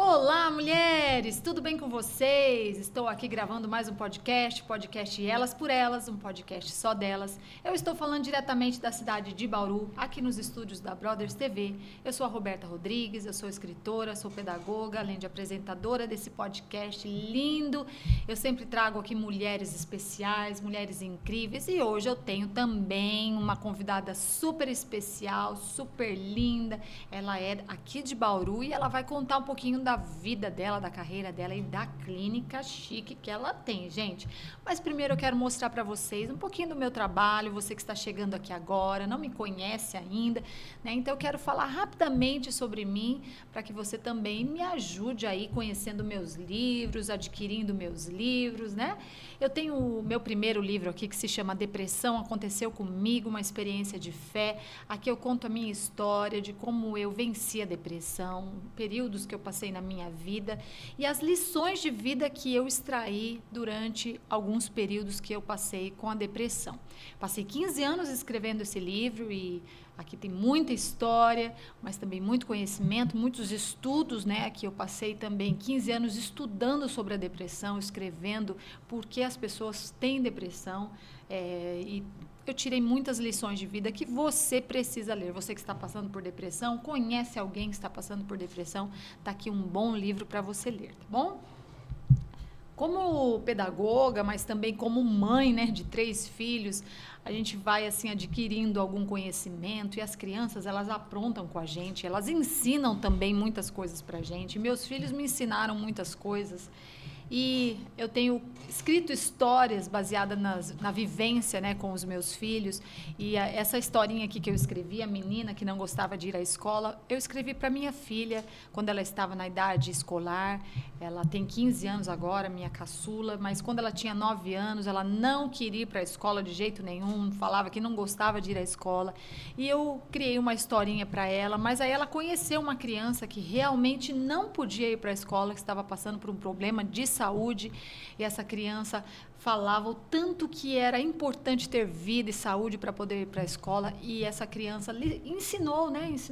Olá, mulheres! Tudo bem com vocês? Estou aqui gravando mais um podcast Elas por Elas, um podcast só delas. Eu estou falando diretamente da cidade de Bauru, aqui nos estúdios da Brothers TV. Eu sou a Roberta Rodrigues, eu sou escritora, sou pedagoga, além de apresentadora desse podcast lindo. Eu sempre trago aqui mulheres especiais, mulheres incríveis, e hoje eu tenho também uma convidada super especial, super linda. Ela é aqui de Bauru e ela vai contar um pouquinho da vida dela, da carreira dela e da clínica chique que ela tem, gente. Mas primeiro eu quero mostrar para vocês um pouquinho do meu trabalho, você que está chegando aqui agora, não me conhece ainda, né? Então eu quero falar rapidamente sobre mim, para que você também me ajude aí conhecendo meus livros, adquirindo meus livros, né? Eu tenho o meu primeiro livro aqui que se chama Depressão Aconteceu Comigo, uma experiência de fé. Aqui eu conto a minha história de como eu venci a depressão, períodos que eu passei na minha vida e as lições de vida que eu extraí durante alguns períodos que eu passei com a depressão. Passei 15 anos escrevendo esse livro e aqui tem muita história, mas também muito conhecimento, muitos estudos, né? Aqui eu passei também 15 anos estudando sobre a depressão, escrevendo por que as pessoas têm depressão, e eu tirei muitas lições de vida que você precisa ler. Você que está passando por depressão, conhece alguém que está passando por depressão, está aqui um bom livro para você ler, tá bom? Como pedagoga, mas também como mãe, né, de 3 filhos, a gente vai assim adquirindo algum conhecimento e as crianças, elas aprontam com a gente, elas ensinam também muitas coisas pra gente. Meus filhos me ensinaram muitas coisas. E eu tenho escrito histórias baseadas na vivência, né, com os meus filhos. E essa historinha aqui que eu escrevi, a menina que não gostava de ir à escola, eu escrevi para minha filha quando ela estava na idade escolar. Ela tem 15 anos agora, minha caçula, mas quando ela tinha 9 anos, ela não queria ir para a escola de jeito nenhum, falava que não gostava de ir à escola. E eu criei uma historinha para ela, mas aí ela conheceu uma criança que realmente não podia ir para a escola, que estava passando por um problema de saúde, e essa criança falava o tanto que era importante ter vida e saúde para poder ir para a escola, e essa criança ensinou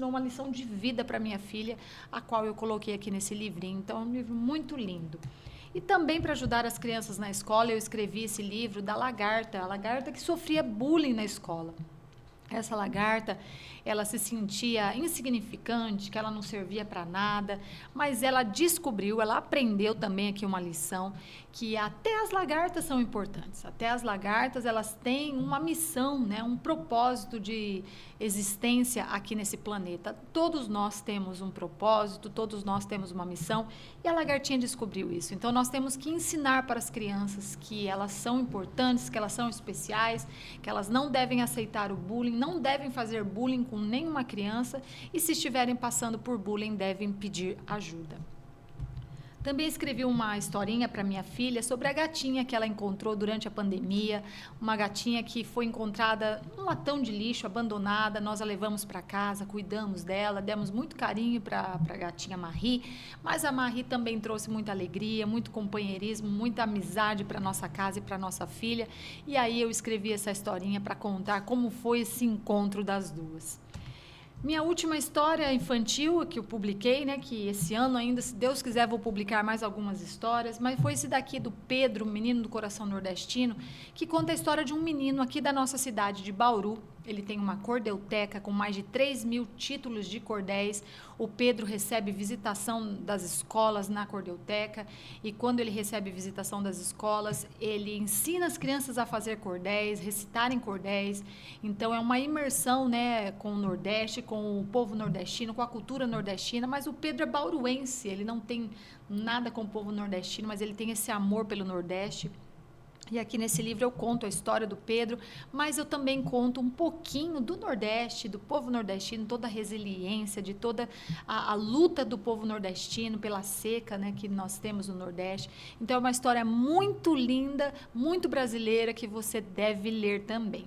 uma lição de vida para minha filha, a qual eu coloquei aqui nesse livrinho. Então é um livro muito lindo. E também para ajudar as crianças na escola, eu escrevi esse livro da lagarta, a lagarta que sofria bullying na escola. Essa lagarta, ela se sentia insignificante, que ela não servia para nada, mas ela descobriu, ela aprendeu também aqui uma lição, que até as lagartas são importantes. Até as lagartas, elas têm uma missão, né, um propósito de existência aqui nesse planeta. Todos nós temos um propósito, todos nós temos uma missão, e a lagartinha descobriu isso. Então, nós temos que ensinar para as crianças que elas são importantes, que elas são especiais, que elas não devem aceitar o bullying, não devem fazer bullying com nenhuma criança, e se estiverem passando por bullying, devem pedir ajuda. Também escrevi uma historinha para minha filha sobre a gatinha que ela encontrou durante a pandemia, uma gatinha que foi encontrada num latão de lixo, abandonada. Nós a levamos para casa, cuidamos dela, demos muito carinho para a gatinha Marie, mas a Marie também trouxe muita alegria, muito companheirismo, muita amizade para nossa casa e para nossa filha, e aí eu escrevi essa historinha para contar como foi esse encontro das duas. Minha última história infantil que eu publiquei, né, que esse ano ainda, se Deus quiser, vou publicar mais algumas histórias, mas foi esse daqui do Pedro, menino do coração nordestino, que conta a história de um menino aqui da nossa cidade de Bauru. Ele tem uma cordeuteca com mais de 3.000 títulos de cordéis. O Pedro recebe visitação das escolas na cordeuteca, e quando ele recebe visitação das escolas, ele ensina as crianças a fazer cordéis, recitarem cordéis. Então é uma imersão, né, com o Nordeste, com o povo nordestino, com a cultura nordestina. Mas o Pedro é bauruense, ele não tem nada com o povo nordestino, mas ele tem esse amor pelo Nordeste. E aqui nesse livro eu conto a história do Pedro, mas eu também conto um pouquinho do Nordeste, do povo nordestino, toda a resiliência, de toda a luta do povo nordestino pela seca, né, que nós temos no Nordeste. Então é uma história muito linda, muito brasileira, que você deve ler também.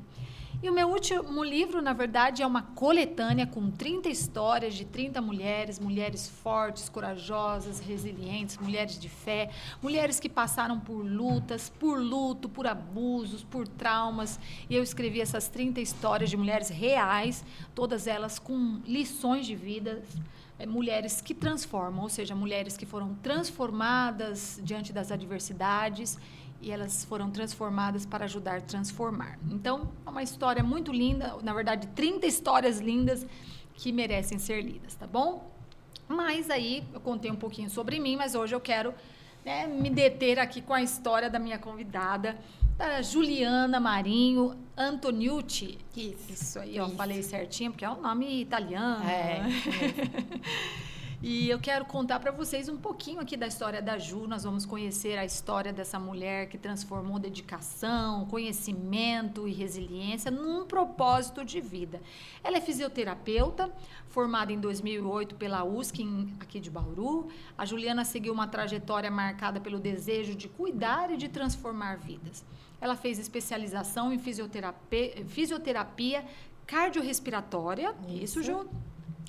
E o meu último livro, na verdade, é uma coletânea com 30 histórias de 30 mulheres, mulheres fortes, corajosas, resilientes, mulheres de fé, mulheres que passaram por lutas, por luto, por abusos, por traumas. E eu escrevi essas 30 histórias de mulheres reais, todas elas com lições de vida, mulheres que transformam, ou seja, mulheres que foram transformadas diante das adversidades e elas foram transformadas para ajudar a transformar. Então, é uma história muito linda, na verdade, 30 histórias lindas que merecem ser lidas, tá bom? Mas aí, eu contei um pouquinho sobre mim, mas hoje eu quero, né, me deter aqui com a história da minha convidada, da Juliana Marinho Antoniucci. Isso aí, ó, falei certinho, porque é um nome italiano. E eu quero contar para vocês um pouquinho aqui da história da Ju. Nós vamos conhecer a história dessa mulher que transformou dedicação, conhecimento e resiliência num propósito de vida. Ela é fisioterapeuta, formada em 2008 pela USC, aqui de Bauru. A Juliana seguiu uma trajetória marcada pelo desejo de cuidar e de transformar vidas. Ela fez especialização em fisioterapia cardiorrespiratória, isso, Ju?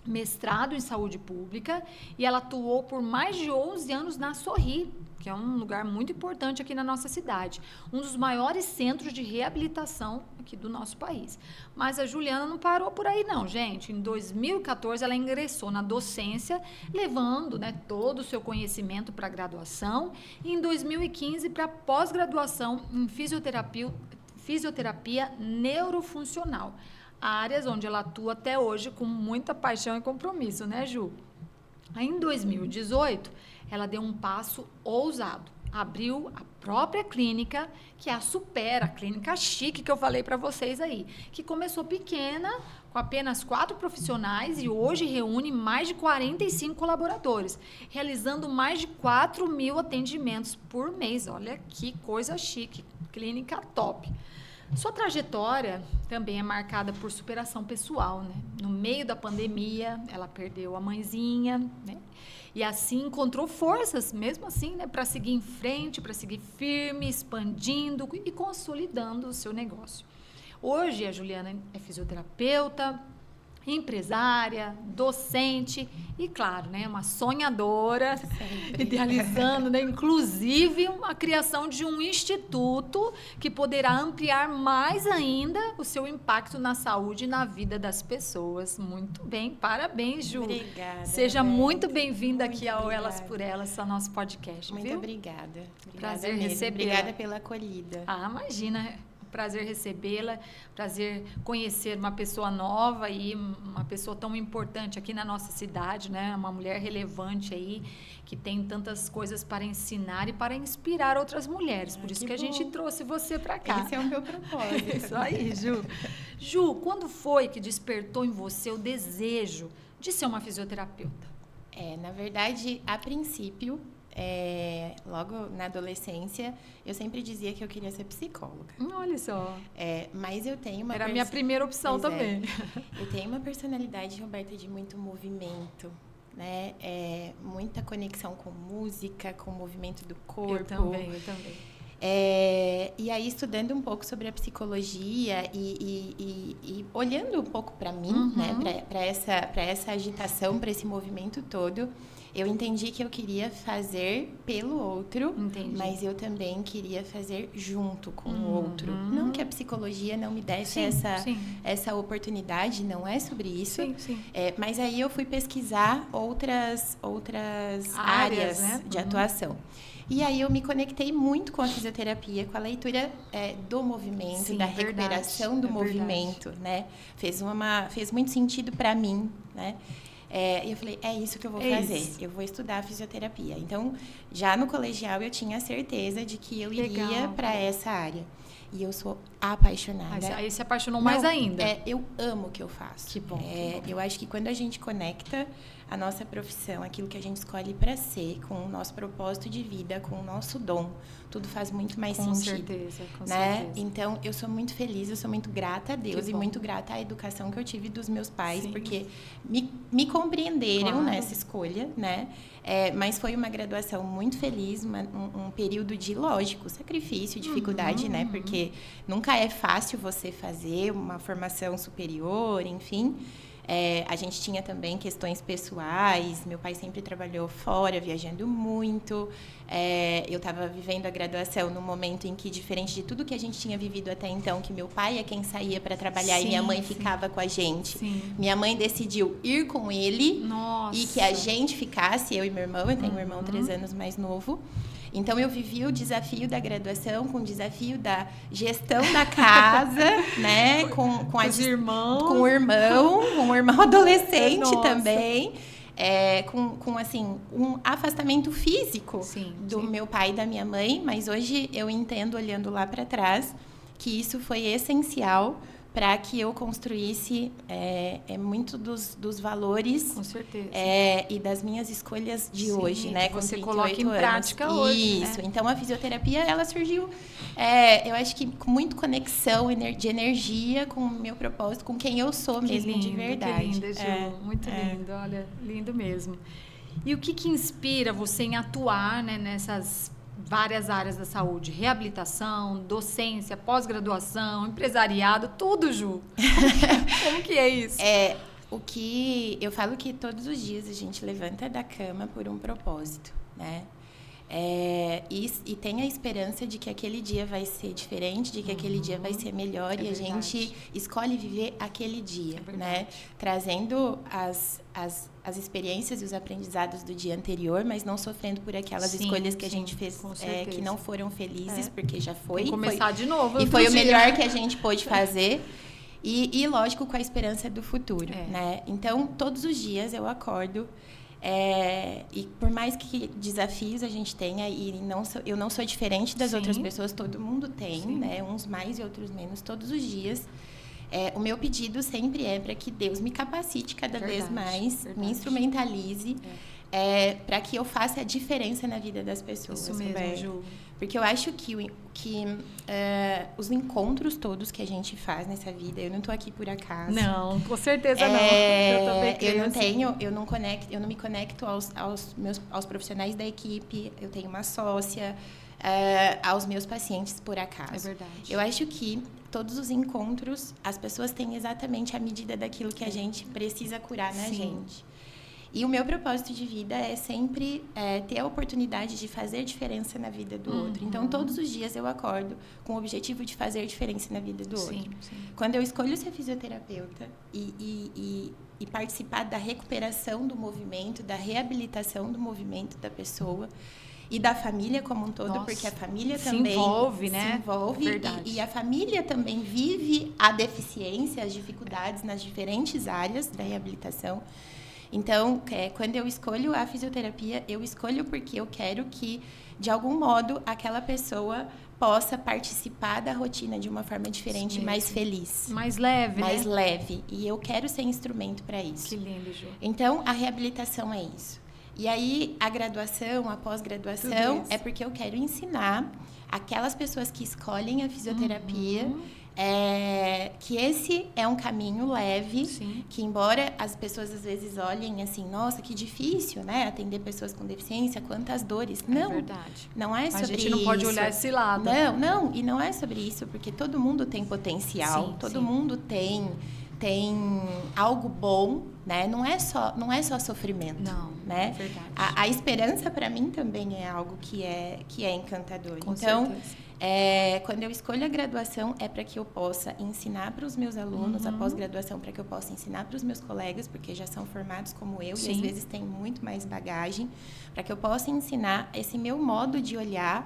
Mestrado em saúde pública, e ela atuou por mais de 11 anos na Sorri, que é um lugar muito importante aqui na nossa cidade, um dos maiores centros de reabilitação aqui do nosso país. Mas a Juliana não parou por aí não, gente. Em 2014 ela ingressou na docência, levando, né, todo o seu conhecimento para a graduação, e em 2015 para pós-graduação em fisioterapia neurofuncional, áreas onde ela atua até hoje com muita paixão e compromisso, né, Ju? Aí, em 2018, ela deu um passo ousado. Abriu a própria clínica, que é a Supera, a clínica chique que eu falei para vocês aí, que começou pequena, com apenas 4 profissionais e hoje reúne mais de 45 colaboradores, realizando mais de 4.000 atendimentos por mês. Olha que coisa chique, clínica top. Sua trajetória também é marcada por superação pessoal, né? No meio da pandemia, ela perdeu a mãezinha, né? E assim encontrou forças, mesmo assim, né, para seguir em frente, para seguir firme, expandindo e consolidando o seu negócio. Hoje, a Juliana é fisioterapeuta, empresária, docente e, claro, né, uma sonhadora, idealizando, né, inclusive a criação de um instituto que poderá ampliar mais ainda o seu impacto na saúde e na vida das pessoas. Muito bem, parabéns, Ju. Obrigada. Seja muito bem-vinda aqui ao Elas por Elas, ao nosso podcast. Muito viu? Obrigada. Prazer recebê-la. Obrigada pela acolhida. Ah, imagina. Prazer recebê-la, prazer conhecer uma pessoa nova e uma pessoa tão importante aqui na nossa cidade, né? Uma mulher relevante aí, que tem tantas coisas para ensinar e para inspirar outras mulheres. Por isso que a gente trouxe você para cá. Esse é o meu propósito. Isso aí, Ju. Ju, quando foi que despertou em você o desejo de ser uma fisioterapeuta? Na verdade, a princípio, logo na adolescência, eu sempre dizia que eu queria ser psicóloga. Olha só. Mas eu tenho uma... Era a minha primeira opção também. Eu tenho uma personalidade, Roberta, de muito movimento, né? Muita conexão com música, com o movimento do corpo. Eu também. E aí, estudando um pouco sobre a psicologia e olhando um pouco para mim, né? Para essa agitação, para esse movimento todo, eu entendi que eu queria fazer pelo outro, mas eu também queria fazer junto com o outro. Não que a psicologia não me desse essa oportunidade, não é sobre isso. Sim. Mas aí eu fui pesquisar outras áreas, né, de atuação. E aí eu me conectei muito com a fisioterapia, com a leitura do movimento, da recuperação do movimento, né? Fez muito sentido para mim, né? E eu falei, é isso que eu vou fazer. Isso. Eu vou estudar fisioterapia. Então, já no colegial, eu tinha certeza de que eu iria para essa área. E eu sou apaixonada. Aí se apaixonou mais ainda. Eu amo o que eu faço. Que bom. Eu acho que quando a gente conecta a nossa profissão, aquilo que a gente escolhe para ser, com o nosso propósito de vida, com o nosso dom, tudo faz muito mais sentido. Com né? certeza. Então, eu sou muito feliz, eu sou muito grata a Deus e muito grata à educação que eu tive dos meus pais, porque me compreenderam nessa escolha, né? Mas foi uma graduação muito feliz, um período de, lógico, sacrifício, dificuldade, né? Porque nunca é fácil você fazer uma formação superior, enfim. A gente tinha também questões pessoais. Meu pai sempre trabalhou fora, viajando muito. Eu estava vivendo a graduação no momento em que, diferente de tudo que a gente tinha vivido até então, que meu pai é quem saía para trabalhar e minha mãe ficava com a gente. Sim. Minha mãe decidiu ir com ele. Nossa. E que a gente ficasse, eu e meu irmão. Eu tenho um irmão 3 anos mais novo. Então, eu vivi o desafio da graduação com o desafio da gestão da casa, né? Com os irmãos. Com o irmão adolescente. Nossa. Também. Com assim, um afastamento físico do meu pai e da minha mãe. Mas hoje eu entendo, olhando lá para trás, que isso foi essencial para que eu construísse muito dos valores. Com certeza. E das minhas escolhas de hoje, né? Que você coloca em prática hoje. Isso. Né? Então, a fisioterapia, ela surgiu, eu acho que com muito conexão de energia com o meu propósito, com quem eu sou mesmo, lindo, de verdade. Que lindo, Ju. Muito lindo, olha, lindo mesmo. E o que inspira você em atuar, né, nessas várias áreas da saúde? Reabilitação, docência, pós-graduação, empresariado, tudo, Ju. Como que é isso? O que eu falo que todos os dias a gente levanta da cama por um propósito, né? E tem a esperança de que aquele dia vai ser diferente, de que aquele dia vai ser melhor, e a gente escolhe viver aquele dia, né? Trazendo as experiências e os aprendizados do dia anterior, mas não sofrendo por aquelas escolhas que a gente fez que não foram felizes, porque já foi. Tem que começar de novo. E foi o melhor que a gente pôde fazer. E, lógico, com a esperança do futuro, né? Então, todos os dias eu acordo, e por mais que desafios a gente tenha, eu não sou diferente das outras pessoas, todo mundo tem, né? Uns mais e outros menos, todos os dias. O meu pedido sempre é para que Deus me capacite cada vez mais, me instrumentalize, para que eu faça a diferença na vida das pessoas. Isso mesmo, Ju. Porque eu acho que os encontros todos que a gente faz nessa vida, eu não estou aqui por acaso. Não, com certeza não. Eu também eu não me conecto aos profissionais da equipe, eu tenho uma sócia, aos meus pacientes por acaso. É verdade. Eu acho que todos os encontros, as pessoas têm exatamente a medida daquilo que a gente precisa curar na gente. E o meu propósito de vida é sempre ter a oportunidade de fazer diferença na vida do outro. Então, todos os dias eu acordo com o objetivo de fazer diferença na vida do outro. Quando eu escolho ser fisioterapeuta e participar da recuperação do movimento, da reabilitação do movimento da pessoa e da família como um todo, porque a família também se envolve, né? Se envolve, e a família também vive a deficiência, as dificuldades nas diferentes áreas da reabilitação. Então, quando eu escolho a fisioterapia, eu escolho porque eu quero que, de algum modo, aquela pessoa possa participar da rotina de uma forma diferente, mais feliz. Mais leve, mais leve. E eu quero ser instrumento para isso. Que lindo, Ju. Então, a reabilitação é isso. E aí, a graduação, a pós-graduação, é porque eu quero ensinar aquelas pessoas que escolhem a fisioterapia... que esse é um caminho leve, que embora as pessoas às vezes olhem assim, nossa, que difícil, né? Atender pessoas com deficiência, quantas dores. Não, verdade. Não é sobre isso. A gente não pode olhar esse lado. Não, e não é sobre isso, porque todo mundo tem potencial, todo mundo tem algo bom, né? Não é só sofrimento. Não, né? É verdade. A esperança para mim também é algo que é encantador. Com então, certeza. Quando eu escolho a graduação é para que eu possa ensinar para os meus alunos, a pós-graduação para que eu possa ensinar para os meus colegas, porque já são formados como eu e às vezes têm muito mais bagagem, para que eu possa ensinar esse meu modo de olhar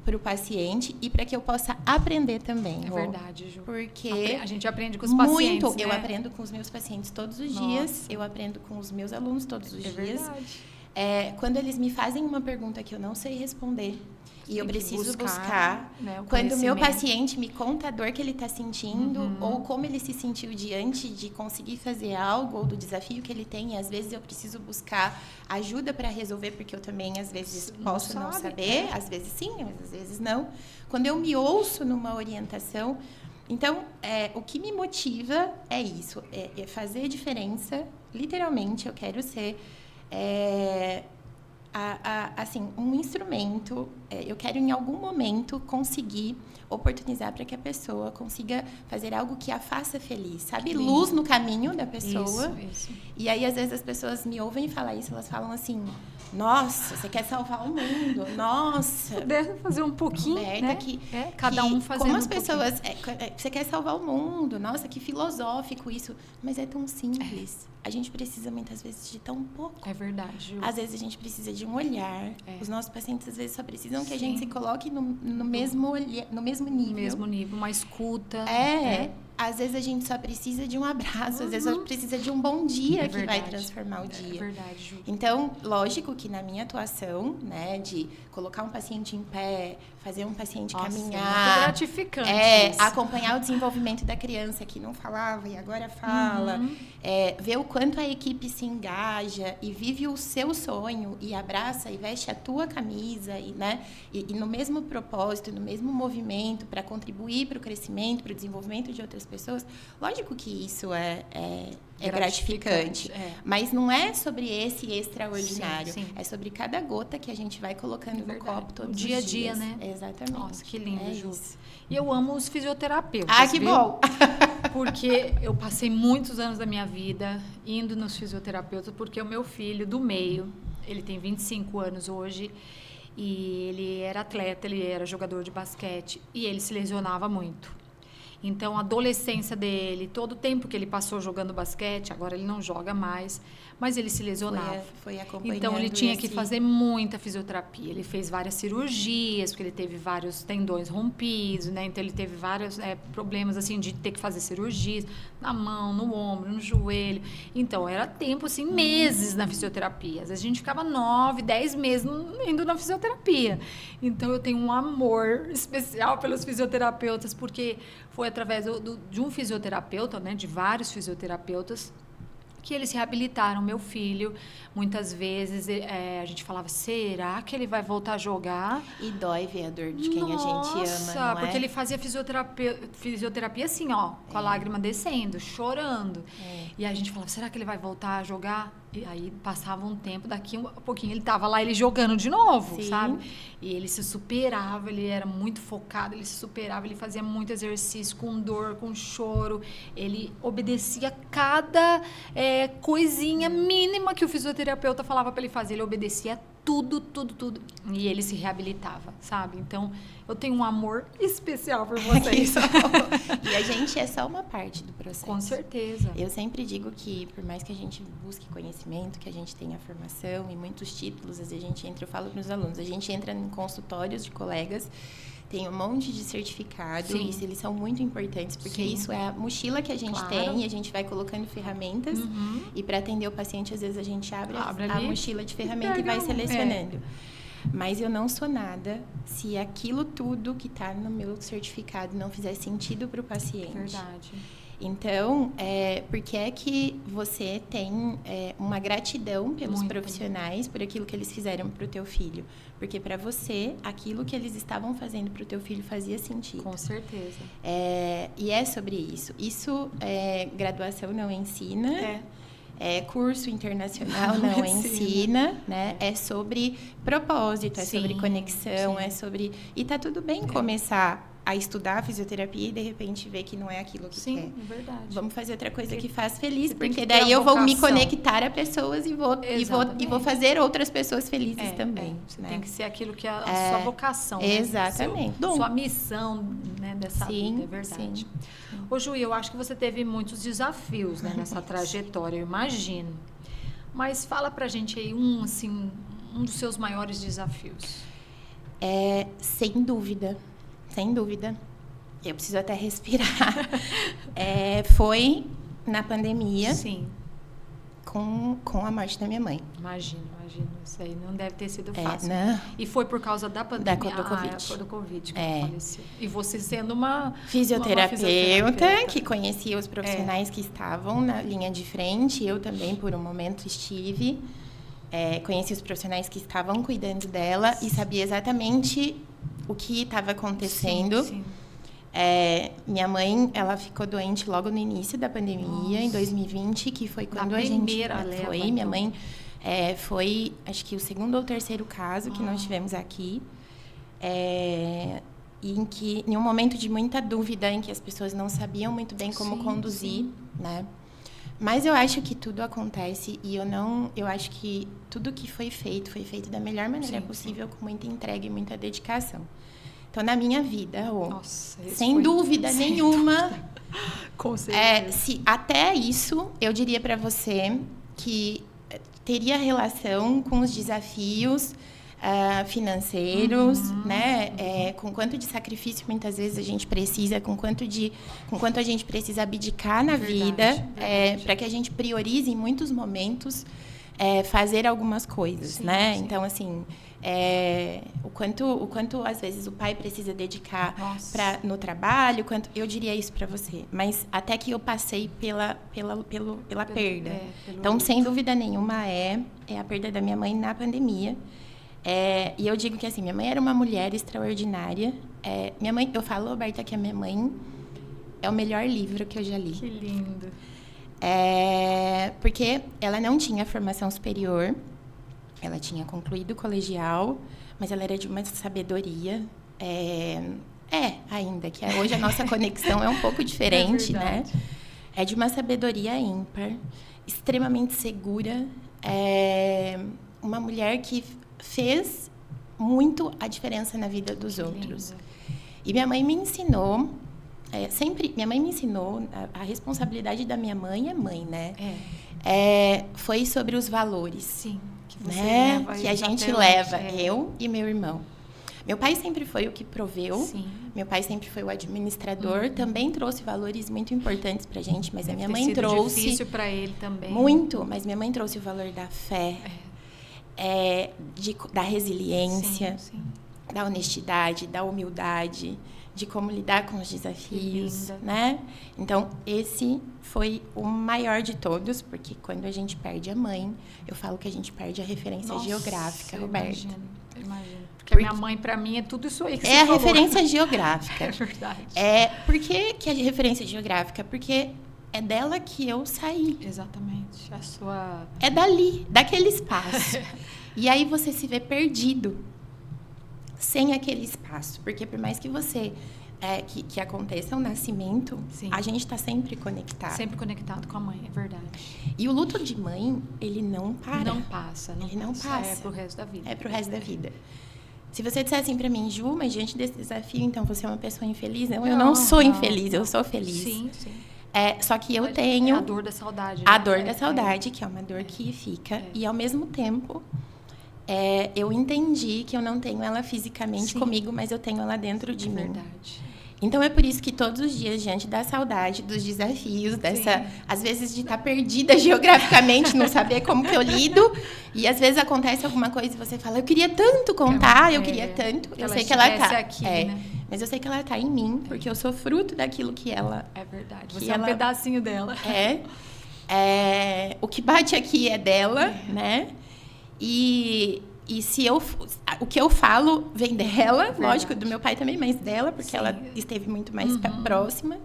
para o paciente e para que eu possa aprender também. É verdade, Ju. Porque a gente aprende com os pacientes, né? Eu aprendo com os meus pacientes todos os dias, eu aprendo com os meus alunos todos os dias. Verdade. Quando eles me fazem uma pergunta que eu não sei responder, e eu preciso buscar, né, quando o meu paciente me conta a dor que ele está sentindo, ou como ele se sentiu diante de conseguir fazer algo, ou do desafio que ele tem, e às vezes eu preciso buscar ajuda para resolver, porque eu também, às vezes, posso não saber, às vezes sim, mas às vezes não. Quando eu me ouço numa orientação, então, o que me motiva é isso, é fazer diferença, literalmente, eu quero ser... assim, um instrumento. Eu quero, em algum momento, conseguir oportunizar para que a pessoa consiga fazer algo que a faça feliz, sabe? Luz no caminho da pessoa. Isso. E aí, às vezes, as pessoas me ouvem falar isso, elas falam assim, nossa, você quer salvar o mundo, nossa. Puder fazer um pouquinho, né? Cada um fazendo como as pessoas, você quer salvar o mundo, nossa, que filosófico isso. Mas é tão simples. A gente precisa, muitas vezes, de tão pouco. É verdade, Ju. Às vezes, a gente precisa de um olhar. Os nossos pacientes, às vezes, só precisam que a gente se coloque no mesmo nível. No mesmo nível, uma escuta. Às vezes, a gente só precisa de um abraço. Às vezes, a gente precisa de um bom dia que vai transformar o dia. É verdade, Ju. Então, lógico que na minha atuação, né, de colocar um paciente em pé, fazer um paciente caminhar. É muito gratificante isso. Acompanhar o desenvolvimento da criança que não falava e agora fala. Ver o quanto a equipe se engaja e vive o seu sonho e abraça e veste a tua camisa e no mesmo propósito, no mesmo movimento para contribuir para o crescimento, para o desenvolvimento de outras pessoas. Lógico que isso é gratificante. Mas não é sobre esse extraordinário. Sim. É sobre cada gota que a gente vai colocando no copo todos os dias. Dia a dia, né? Exatamente. Nossa, que lindo, Ju. E eu amo os fisioterapeutas. Que bom! Porque eu passei muitos anos da minha vida indo nos fisioterapeutas, porque o meu filho do meio, ele tem 25 anos hoje, e ele era atleta, ele era jogador de basquete, e ele se lesionava muito. Então, a adolescência dele, todo o tempo que ele passou jogando basquete, agora ele não joga mais, mas ele se lesionava. Foi acompanhando. Então, ele tinha que fazer muita fisioterapia. Ele fez várias cirurgias, porque ele teve vários tendões rompidos, né? Então, ele teve vários problemas, assim, de ter que fazer cirurgias na mão, no ombro, no joelho. Então, era tempo, assim, meses na fisioterapia. Às vezes, a gente ficava 9, 10 meses indo na fisioterapia. Então, eu tenho um amor especial pelos fisioterapeutas, porque foi através de um fisioterapeuta, né, de vários fisioterapeutas, que eles reabilitaram meu filho. Muitas vezes a gente falava, será que ele vai voltar a jogar? E dói ver a dor de quem a gente ama, não porque ele fazia fisioterapia assim, ó, com a lágrima descendo, chorando. E aí a gente falava, será que ele vai voltar a jogar? E aí passava um tempo, daqui um pouquinho ele tava lá, ele jogando de novo, sabe? E ele se superava, ele era muito focado, ele se superava, ele fazia muito exercício com dor, com choro, ele obedecia cada coisinha mínima que o fisioterapeuta falava para ele fazer, ele obedecia tudo. E ele se reabilitava, sabe? Então, eu tenho um amor especial por vocês. E a gente é só uma parte do processo. Com certeza. Eu sempre digo que, por mais que a gente busque conhecimento, que a gente tenha formação e muitos títulos, às vezes a gente entra, eu falo para os alunos, a gente entra em consultórios de colegas, tem um monte de certificado, e eles são muito importantes, porque isso é a mochila que a gente tem, e a gente vai colocando ferramentas, e para atender o paciente, às vezes a gente abre a mochila de ferramenta e vai selecionando. Mas eu não sou nada se aquilo tudo que está no meu certificado não fizer sentido para o paciente. Verdade. Então, por que é que você tem uma gratidão pelos profissionais por aquilo que eles fizeram para o teu filho? Porque para você, aquilo que eles estavam fazendo para o teu filho fazia sentido. Com certeza. E é sobre isso. Isso, graduação não ensina. Curso internacional não ensina, né? É sobre propósito, é sobre conexão, é sobre... E tá tudo bem começar a estudar fisioterapia e de repente ver que não é aquilo que quer. Sim, é verdade. Vamos fazer outra coisa que faz feliz, porque daí eu vou me conectar a pessoas e vou fazer outras pessoas felizes também. Você tem que ser aquilo que é a sua vocação, né? Exatamente. Sua missão, né, dessa vida, é verdade. Sim. Ô, Ju, eu acho que você teve muitos desafios, né, nessa trajetória, eu imagino. Mas fala pra gente aí um dos seus maiores desafios. Sem dúvida. Eu preciso até respirar. Foi na pandemia. Sim. Com a morte da minha mãe. Imagino. Isso aí não deve ter sido fácil. Não. E foi por causa da pandemia? Do Covid. Foi do Covid que ela faleceu. E você sendo uma fisioterapeuta que conhecia os profissionais que estavam na linha de frente. Eu também, por um momento, estive. Conheci os profissionais que estavam cuidando dela e sabia exatamente o que estava acontecendo. Sim. Minha mãe, ela ficou doente logo no início da pandemia, em 2020, que foi quando a gente... Leva, minha mãe Foi, acho que o 2º ou 3º caso que nós tivemos aqui. Em um momento de muita dúvida, em que as pessoas não sabiam muito bem como conduzir, né? Mas eu acho que tudo acontece e eu acho que tudo que foi feito da melhor maneira possível, com muita entrega e muita dedicação. Então, na minha vida, sem dúvida nenhuma, com certeza. Até isso, eu diria para você que teria relação com os desafios financeiros, né? Com quanto de sacrifício muitas vezes a gente precisa, com quanto a gente precisa abdicar na vida, para que a gente priorize em muitos momentos fazer algumas coisas, né? Sim. Então, assim, o quanto às vezes o pai precisa dedicar no trabalho, eu diria isso para você. Mas até que eu passei pela perda. Então, sem dúvida nenhuma, é a perda da minha mãe na pandemia. E eu digo que assim, minha mãe era uma mulher extraordinária. Minha mãe, eu falo, Roberta, que a minha mãe é o melhor livro que eu já li. Que lindo. Porque ela não tinha formação superior, ela tinha concluído o colegial, mas ela era de uma sabedoria. Ainda, que hoje a nossa conexão é um pouco diferente, né? É de uma sabedoria ímpar, extremamente segura. Uma mulher que fez muito a diferença na vida dos outros. E minha mãe me ensinou, minha mãe me ensinou, a responsabilidade da minha mãe é mãe, né? Foi sobre os valores. Sim, que você leva, que a gente leva, eu e meu irmão. Meu pai sempre foi o que proveu. Sim. Meu pai sempre foi o administrador. Também trouxe valores muito importantes pra gente, mas a minha mãe trouxe... difícil para ele também. Muito, mas minha mãe trouxe o valor da fé. Da resiliência, da honestidade, da humildade, de como lidar com os desafios, né? Então, esse foi o maior de todos, porque quando a gente perde a mãe, eu falo que a gente perde a referência geográfica, Roberta. Imagino. Porque a minha mãe, para mim, é tudo isso aí que você falou. É a referência geográfica. É verdade. Por que a referência geográfica? Porque é dela que eu saí. Exatamente. A sua... É dali, daquele espaço. E aí você se vê perdido sem aquele espaço. Porque por mais que você... que aconteça o nascimento, a gente está sempre conectado. Sempre conectado com a mãe, é verdade. E o luto de mãe, ele não para. Não passa. Não passa. É pro resto da vida. É pro resto da vida. Se você disser assim pra mim, Ju, mas diante desse desafio, então você é uma pessoa infeliz? Não, eu não sou infeliz, eu sou feliz. Sim. Só que eu tenho... A dor da saudade. A dor da saudade, que é uma dor que fica. E, ao mesmo tempo, eu entendi que eu não tenho ela fisicamente comigo, mas eu tenho ela dentro de mim. Verdade. Então, é por isso que todos os dias, diante da saudade, dos desafios, às vezes de estar perdida geograficamente, não saber como que eu lido, e às vezes acontece alguma coisa e você fala, eu queria tanto contar, eu queria tanto, eu sei que ela tá aqui, né? Mas eu sei que ela tá em mim, porque eu sou fruto daquilo que ela... É verdade, você é um pedacinho dela. O que bate aqui é dela, né? E o que eu falo vem dela, verdade. Lógico, do meu pai também, mas dela, porque ela esteve muito mais próxima.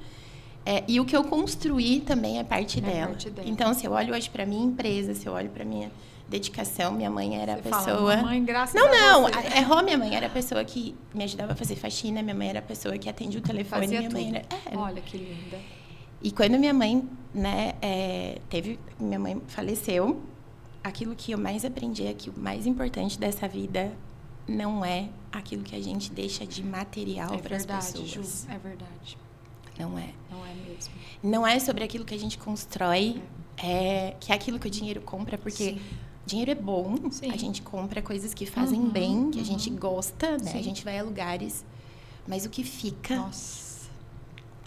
E o que eu construí também é parte dela. Então, se eu olho hoje para minha empresa, se eu olho para minha dedicação, minha mãe era a pessoa... Fala, mãe, graças minha mãe era a pessoa que me ajudava a fazer faxina, minha mãe era a pessoa que atendia o telefone. Fazia minha tudo. Mãe era... Olha que linda. E quando minha mãe, né, minha mãe faleceu, aquilo que eu mais aprendi é que o mais importante dessa vida não é aquilo que a gente deixa de material para as pessoas. Ju, é verdade. Não é. Não é mesmo. Não é sobre aquilo que a gente constrói, que é aquilo que o dinheiro compra, porque dinheiro é bom, a gente compra coisas que fazem bem, que a gente gosta, né? A gente vai a lugares, mas o que fica... Nossa.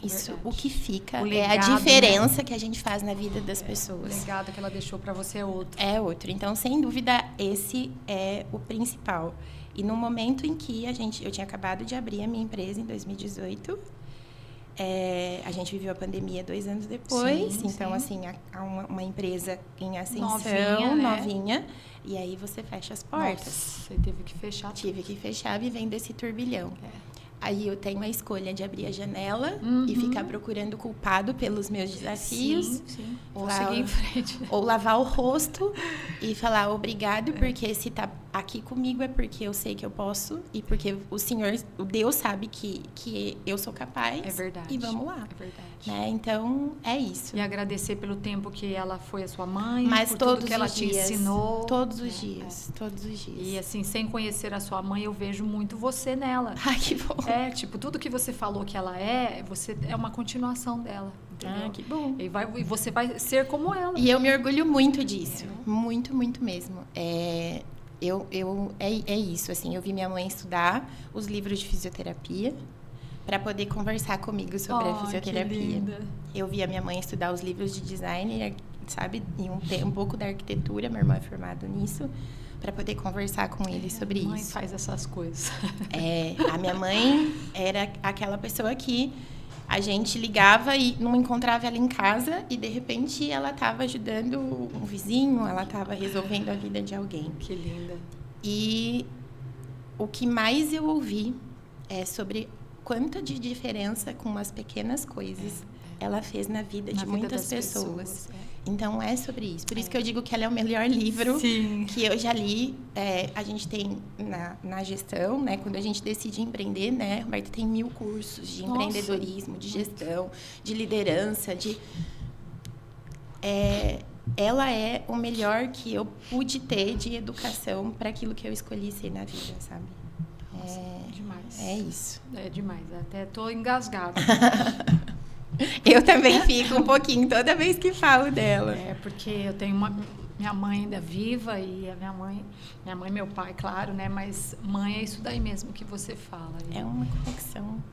Isso, o que fica legado, é a diferença que a gente faz na vida das pessoas. O legado que ela deixou para você é outro. É outro. Então, sem dúvida, esse é o principal. E no momento em que eu tinha acabado de abrir a minha empresa, em 2018, a gente viveu a pandemia 2 anos depois. Então, assim, uma empresa em ascensão, novinha. E aí você fecha as portas. Nossa, você teve que fechar. Tive que fechar vivendo esse turbilhão. Aí eu tenho a escolha de abrir a janela e ficar procurando culpado pelos meus desafios. Sim. Ou seguir em frente. Ou lavar o rosto e falar obrigado, porque se tá aqui comigo é porque eu sei que eu posso e porque o Senhor, o Deus sabe que eu sou capaz. É verdade. E vamos lá. É verdade. Né? Então, é isso. E agradecer pelo tempo que ela foi a sua mãe, mas por todos tudo que ela te ensinou. Todos os dias. E assim, sem conhecer a sua mãe, eu vejo muito você nela. Ai, que bom. Tipo, tudo que você falou que ela você é uma continuação dela. Entendeu? Ah, que bom. E você vai ser como ela. E eu me orgulho muito disso. Muito, muito mesmo. É isso, assim, eu vi minha mãe estudar os livros de fisioterapia para poder conversar comigo sobre a fisioterapia. Que linda. Eu vi a minha mãe estudar os livros de design, sabe, e um pouco da arquitetura, meu irmão é formado nisso, para poder conversar com ele sobre isso. A mãe faz essas coisas. A minha mãe era aquela pessoa que a gente ligava e não encontrava ela em casa e, de repente, ela estava ajudando um vizinho, ela estava resolvendo a vida de alguém. Que linda. E o que mais eu ouvi é sobre quanto de diferença com umas pequenas coisas ela fez na vida de muitas pessoas. Então, é sobre isso. Por isso que eu digo que ela é o melhor livro que eu já li. A gente tem na gestão, né? Quando a gente decide empreender, né, Roberta, tem 1000 cursos de empreendedorismo, de gestão, de liderança, ela é o melhor que eu pude ter de educação para aquilo que eu escolhi ser na vida, sabe? Demais. É isso. É demais. Até tô engasgada. Eu também fico um pouquinho toda vez que falo dela. Porque eu tenho minha mãe ainda viva e a minha mãe e meu pai, claro, né? Mas mãe é isso daí mesmo que você fala. É uma conexão.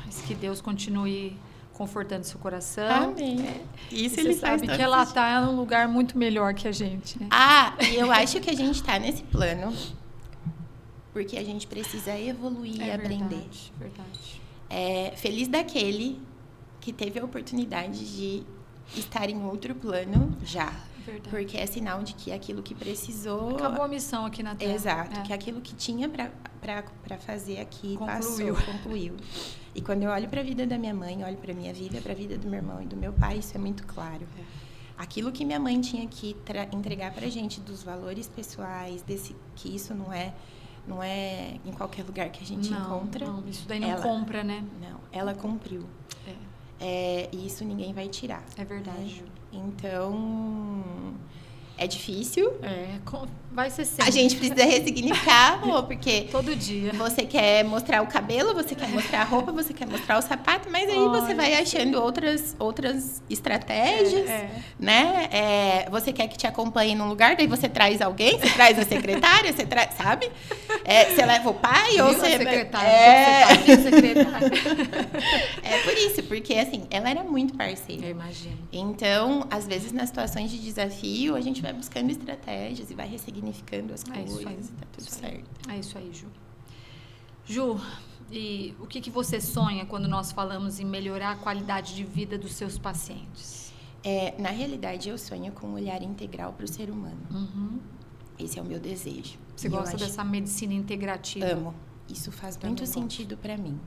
Mas que Deus continue confortando seu coração. Amém. Isso ele sabe que ela está num lugar muito melhor que a gente, né? E eu acho que a gente está nesse plano porque a gente precisa evoluir e aprender. Verdade. Feliz daquele que teve a oportunidade de estar em outro plano já. Verdade. Porque é sinal de que aquilo que precisou... Acabou a missão aqui na Terra. Exato. Que aquilo que tinha para fazer aqui concluiu. E quando eu olho para a vida da minha mãe, olho para a minha vida, para a vida do meu irmão e do meu pai, isso é muito claro. Aquilo que minha mãe tinha que entregar para a gente dos valores pessoais, que isso não é em qualquer lugar que a gente encontra. Não, isso daí não compra, né? Não, ela cumpriu. E isso ninguém vai tirar. É verdade. Então, é difícil. Vai ser sempre. A gente precisa ressignificar, porque... Todo dia. Você quer mostrar o cabelo, você quer mostrar a roupa, você quer mostrar o sapato, mas aí você vai achando outras estratégias, né? Você quer que te acompanhe num lugar, daí você traz alguém, você traz a secretária, sabe? Você leva o pai ou você... secretária. É por isso, porque assim, ela era muito parceira. Eu imagino. Então, às vezes, nas situações de desafio, a gente vai buscando estratégias e vai ressignificando as coisas, tá tudo certo. É isso aí, Ju. Ju, e o que você sonha quando nós falamos em melhorar a qualidade de vida dos seus pacientes? Na realidade, eu sonho com um olhar integral para o ser humano. Esse é o meu desejo. Você gosta dessa medicina integrativa? Amo. Isso faz muito sentido para mim.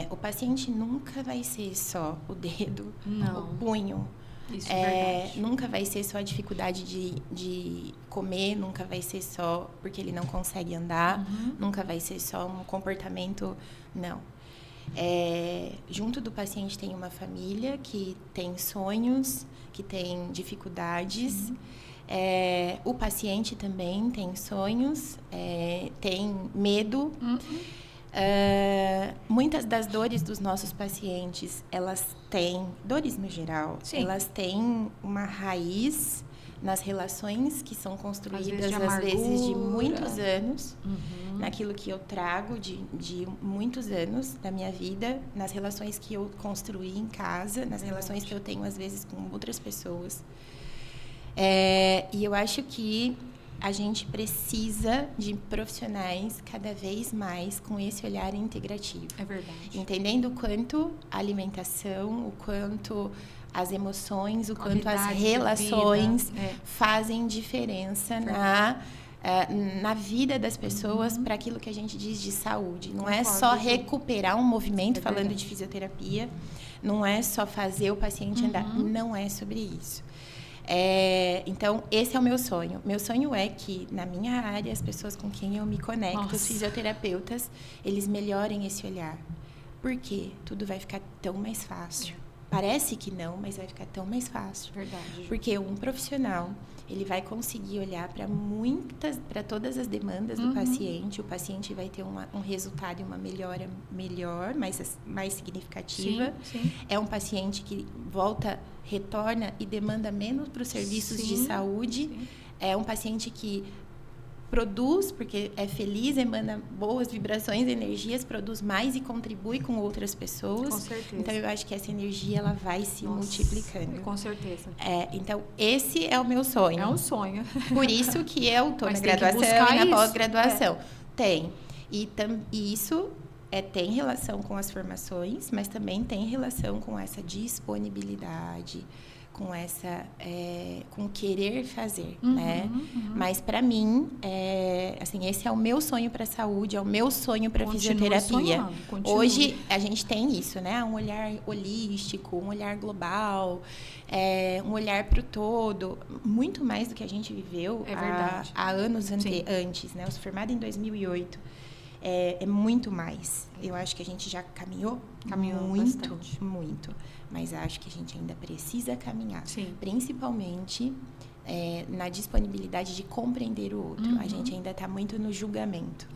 O paciente nunca vai ser só o dedo, o punho. Isso é verdade. Nunca vai ser só a dificuldade de comer, nunca vai ser só porque ele não consegue andar, nunca vai ser só um comportamento, não. Junto do paciente tem uma família que tem sonhos, que tem dificuldades. O paciente também tem sonhos, tem medo. Muitas das dores dos nossos pacientes, elas têm, dores no geral, elas têm uma raiz nas relações que são construídas, às vezes de muitos anos, naquilo que eu trago de muitos anos da minha vida, nas relações que eu construí em casa, nas relações que eu tenho, às vezes, com outras pessoas. E eu acho que a gente precisa de profissionais cada vez mais com esse olhar integrativo. É verdade. Entendendo o quanto a alimentação, o quanto as emoções, o quanto as relações fazem diferença na vida das pessoas para aquilo que a gente diz de saúde. Não é só recuperar um movimento, falando de fisioterapia, não é só fazer o paciente andar, não é sobre isso. Então, esse é o meu sonho. Meu sonho é que, na minha área, as pessoas com quem eu me conecto, os fisioterapeutas, eles melhorem esse olhar. Por quê? Tudo vai ficar tão mais fácil. Parece que não, mas vai ficar tão mais fácil. Verdade. Porque um profissional, ele vai conseguir olhar para todas as demandas do paciente. O paciente vai ter um resultado e uma melhora melhor, mais significativa. Sim. É um paciente que retorna e demanda menos para os serviços de saúde. Sim. É um paciente que produz, porque é feliz, emana boas vibrações, energias, produz mais e contribui com outras pessoas. Com certeza. Então, eu acho que essa energia ela vai se multiplicando. Com certeza. Então, esse é o meu sonho. É um sonho. Por isso que eu estou na graduação e na pós-graduação. Tem. E isso tem relação com as formações, mas também tem relação com essa disponibilidade, com com querer fazer, né? Mas para mim, assim, esse é o meu sonho para a saúde, é o meu sonho para a fisioterapia. Hoje a gente tem isso, né? Um olhar holístico, um olhar global, um olhar para o todo, muito mais do que a gente viveu há anos antes, né? Eu sou formada em 2008. É muito mais. Eu acho que a gente já caminhou muito, bastante. Muito. Mas acho que a gente ainda precisa caminhar. Sim. Principalmente na disponibilidade de compreender o outro. A gente ainda está muito no julgamento.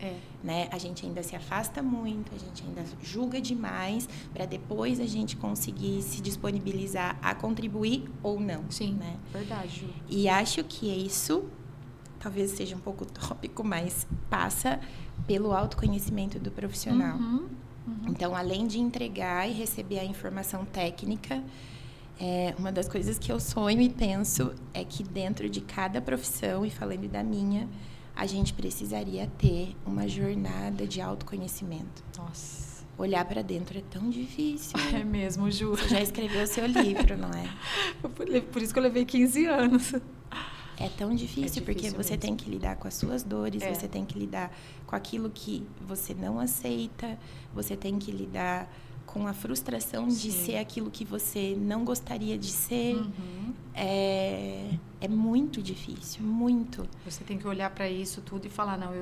Né? A gente ainda se afasta muito, a gente ainda julga demais para depois a gente conseguir se disponibilizar a contribuir ou não. Sim, né? Verdade. E acho que isso, talvez seja um pouco utópico, mas passa pelo autoconhecimento do profissional. Então, além de entregar e receber a informação técnica, uma das coisas que eu sonho e penso é que dentro de cada profissão, e falando da minha, a gente precisaria ter uma jornada de autoconhecimento. Nossa. Olhar para dentro é tão difícil. É mesmo, Ju. Você já escreveu o seu livro, não é? Por isso que eu levei 15 anos. É tão difícil porque você tem que lidar com as suas dores, você tem que lidar com aquilo que você não aceita, você tem que lidar com a frustração de ser aquilo que você não gostaria de ser. É muito difícil, muito. Você tem que olhar para isso tudo e falar, não,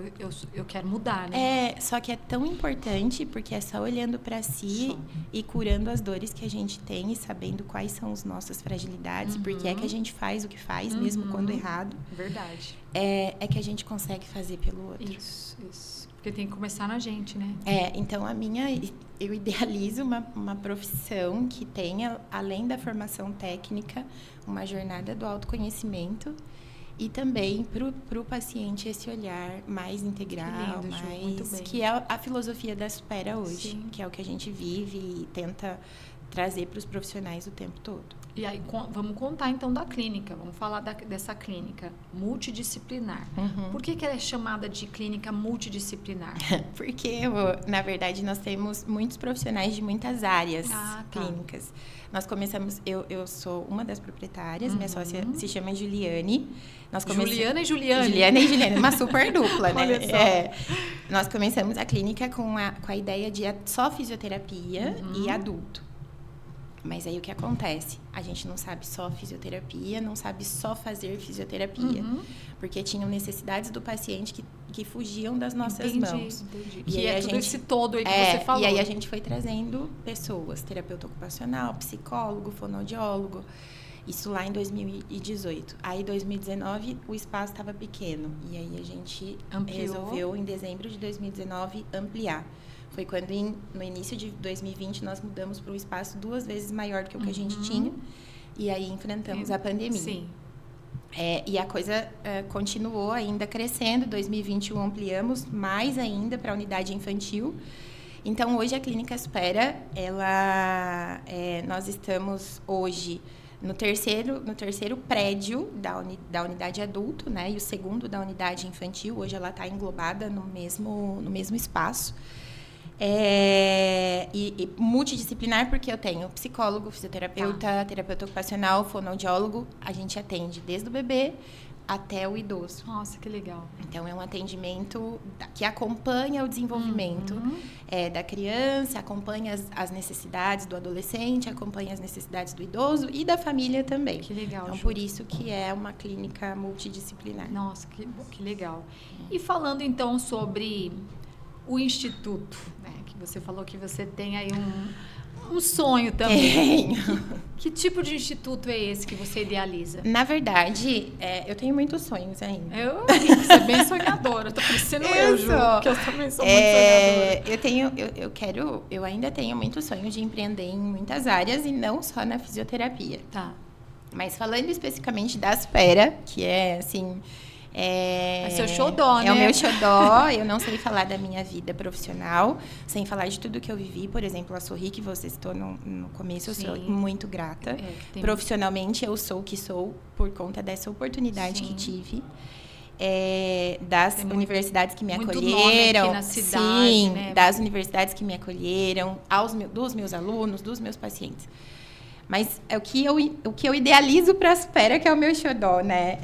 eu quero mudar, né? Só que é tão importante porque é só olhando para si e curando as dores que a gente tem e sabendo quais são as nossas fragilidades, porque é que a gente faz o que faz, mesmo quando errado. Verdade. É que a gente consegue fazer pelo outro. Isso. Porque tem que começar na gente, né? Então eu idealizo uma profissão que tenha, além da formação técnica, uma jornada do autoconhecimento e também para o paciente esse olhar mais integral, que lindo, Ju, muito bem. Que é a filosofia da Supera hoje, que é o que a gente vive e tenta trazer para os profissionais o tempo todo. E aí, vamos contar então da clínica, vamos falar dessa clínica multidisciplinar. Por que ela é chamada de clínica multidisciplinar? Porque, na verdade, nós temos muitos profissionais de muitas áreas clínicas. Nós começamos, eu sou uma das proprietárias, minha sócia se chama Juliane. Juliana e Juliane. Juliana e Juliane, uma super dupla, né? Olha só. Nós começamos a clínica com a ideia de só fisioterapia e adulto. Mas aí o que acontece? A gente não sabe só fisioterapia, não sabe só fazer fisioterapia. Porque tinham necessidades do paciente que fugiam das nossas mãos. Entendi. E aí tudo esse todo aí que você falou. E aí a gente foi trazendo pessoas, terapeuta ocupacional, psicólogo, fonoaudiólogo. Isso lá em 2018. Aí, em 2019, o espaço estava pequeno. E aí a gente resolveu, em dezembro de 2019, ampliar. Foi quando, no início de 2020, nós mudamos para um espaço 2 vezes maior do que o que a gente tinha. E aí enfrentamos a pandemia. Sim. E a coisa continuou ainda crescendo. Em 2021, ampliamos mais ainda para a unidade infantil. Então, hoje, a Clínica Supera, nós estamos hoje no terceiro prédio da unidade adulto, né? E o segundo da unidade infantil. Hoje, ela está englobada no mesmo espaço. E multidisciplinar porque eu tenho psicólogo, fisioterapeuta, terapeuta ocupacional, fonoaudiólogo. A gente atende desde o bebê até o idoso. Nossa, que legal. Então, é um atendimento que acompanha o desenvolvimento da criança, acompanha as necessidades do adolescente, acompanha as necessidades do idoso e da família também. Que legal, então, Ju. por isso que é uma clínica multidisciplinar. Nossa, que legal. E falando, então, sobre o Instituto, né? Que você falou que você tem aí um sonho também. Tenho. Que tipo de instituto é esse que você idealiza? Na verdade, eu tenho muitos sonhos ainda. Você é bem sonhadora. Tô parecendo eu, Ju, porque eu também sou muito sonhadora. Eu ainda tenho muito sonho de empreender em muitas áreas e não só na fisioterapia. Tá. Mas falando especificamente da Aspera, que é assim... É seu xodó, né? É o meu xodó. Eu não sei falar da minha vida profissional, sem falar de tudo que eu vivi. Por exemplo, a Sorri, que você citou no começo, eu sou muito grata. Profissionalmente, eu sou o que sou por conta dessa oportunidade que tive. Das universidades que me acolheram. Aqui na cidade, né? Das universidades que me acolheram, dos meus alunos, dos meus pacientes. Mas é o que eu idealizo para a Aspera, que é o meu xodó, né?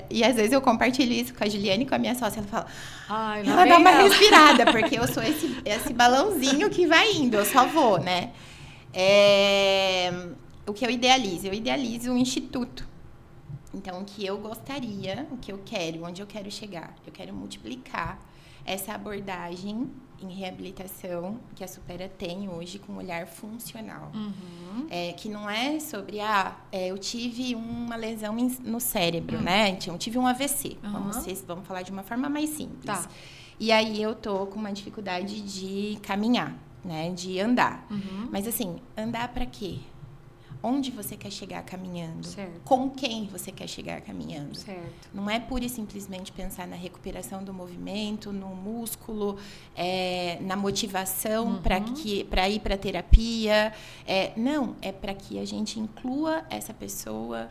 E às vezes eu compartilho isso com a Juliane, com a minha sócia. Ela fala, ela dá uma respirada, porque eu sou esse balãozinho que vai indo, eu só vou, né? O que eu idealizo um instituto. Então, o que eu gostaria, o que eu quero, onde eu quero chegar? Eu quero multiplicar essa abordagem em reabilitação que a Supera tem hoje com um olhar funcional. Que não é sobre, eu tive uma lesão no cérebro, né? Então, eu tive um AVC. Vamos falar de uma forma mais simples. Tá. E aí, eu tô com uma dificuldade de caminhar, né? De andar. Mas, assim, andar para quê? Onde você quer chegar caminhando? Certo. Com quem você quer chegar caminhando? Certo. Não é pura e simplesmente pensar na recuperação do movimento, no músculo, na motivação para ir para a terapia. Não, é para que a gente inclua essa pessoa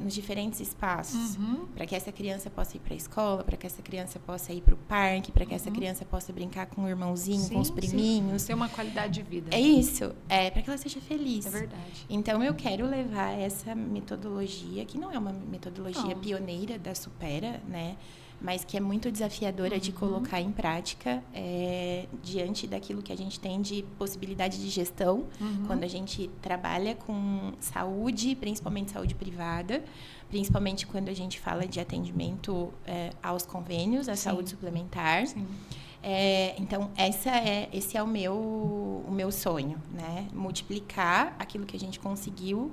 nos diferentes espaços. Para que essa criança possa ir para a escola, para que essa criança possa ir para o parque, para que essa criança possa brincar com o irmãozinho, com os priminhos. Ter uma qualidade de vida. É isso. Para que ela seja feliz. É verdade. Então, eu quero levar essa metodologia, que não é uma metodologia pioneira da Supera, né? Mas que é muito desafiadora de colocar em prática diante daquilo que a gente tem de possibilidade de gestão, quando a gente trabalha com saúde, principalmente saúde privada, principalmente quando a gente fala de atendimento aos convênios, à saúde suplementar. Sim. Então, esse é o meu sonho, né? Multiplicar aquilo que a gente conseguiu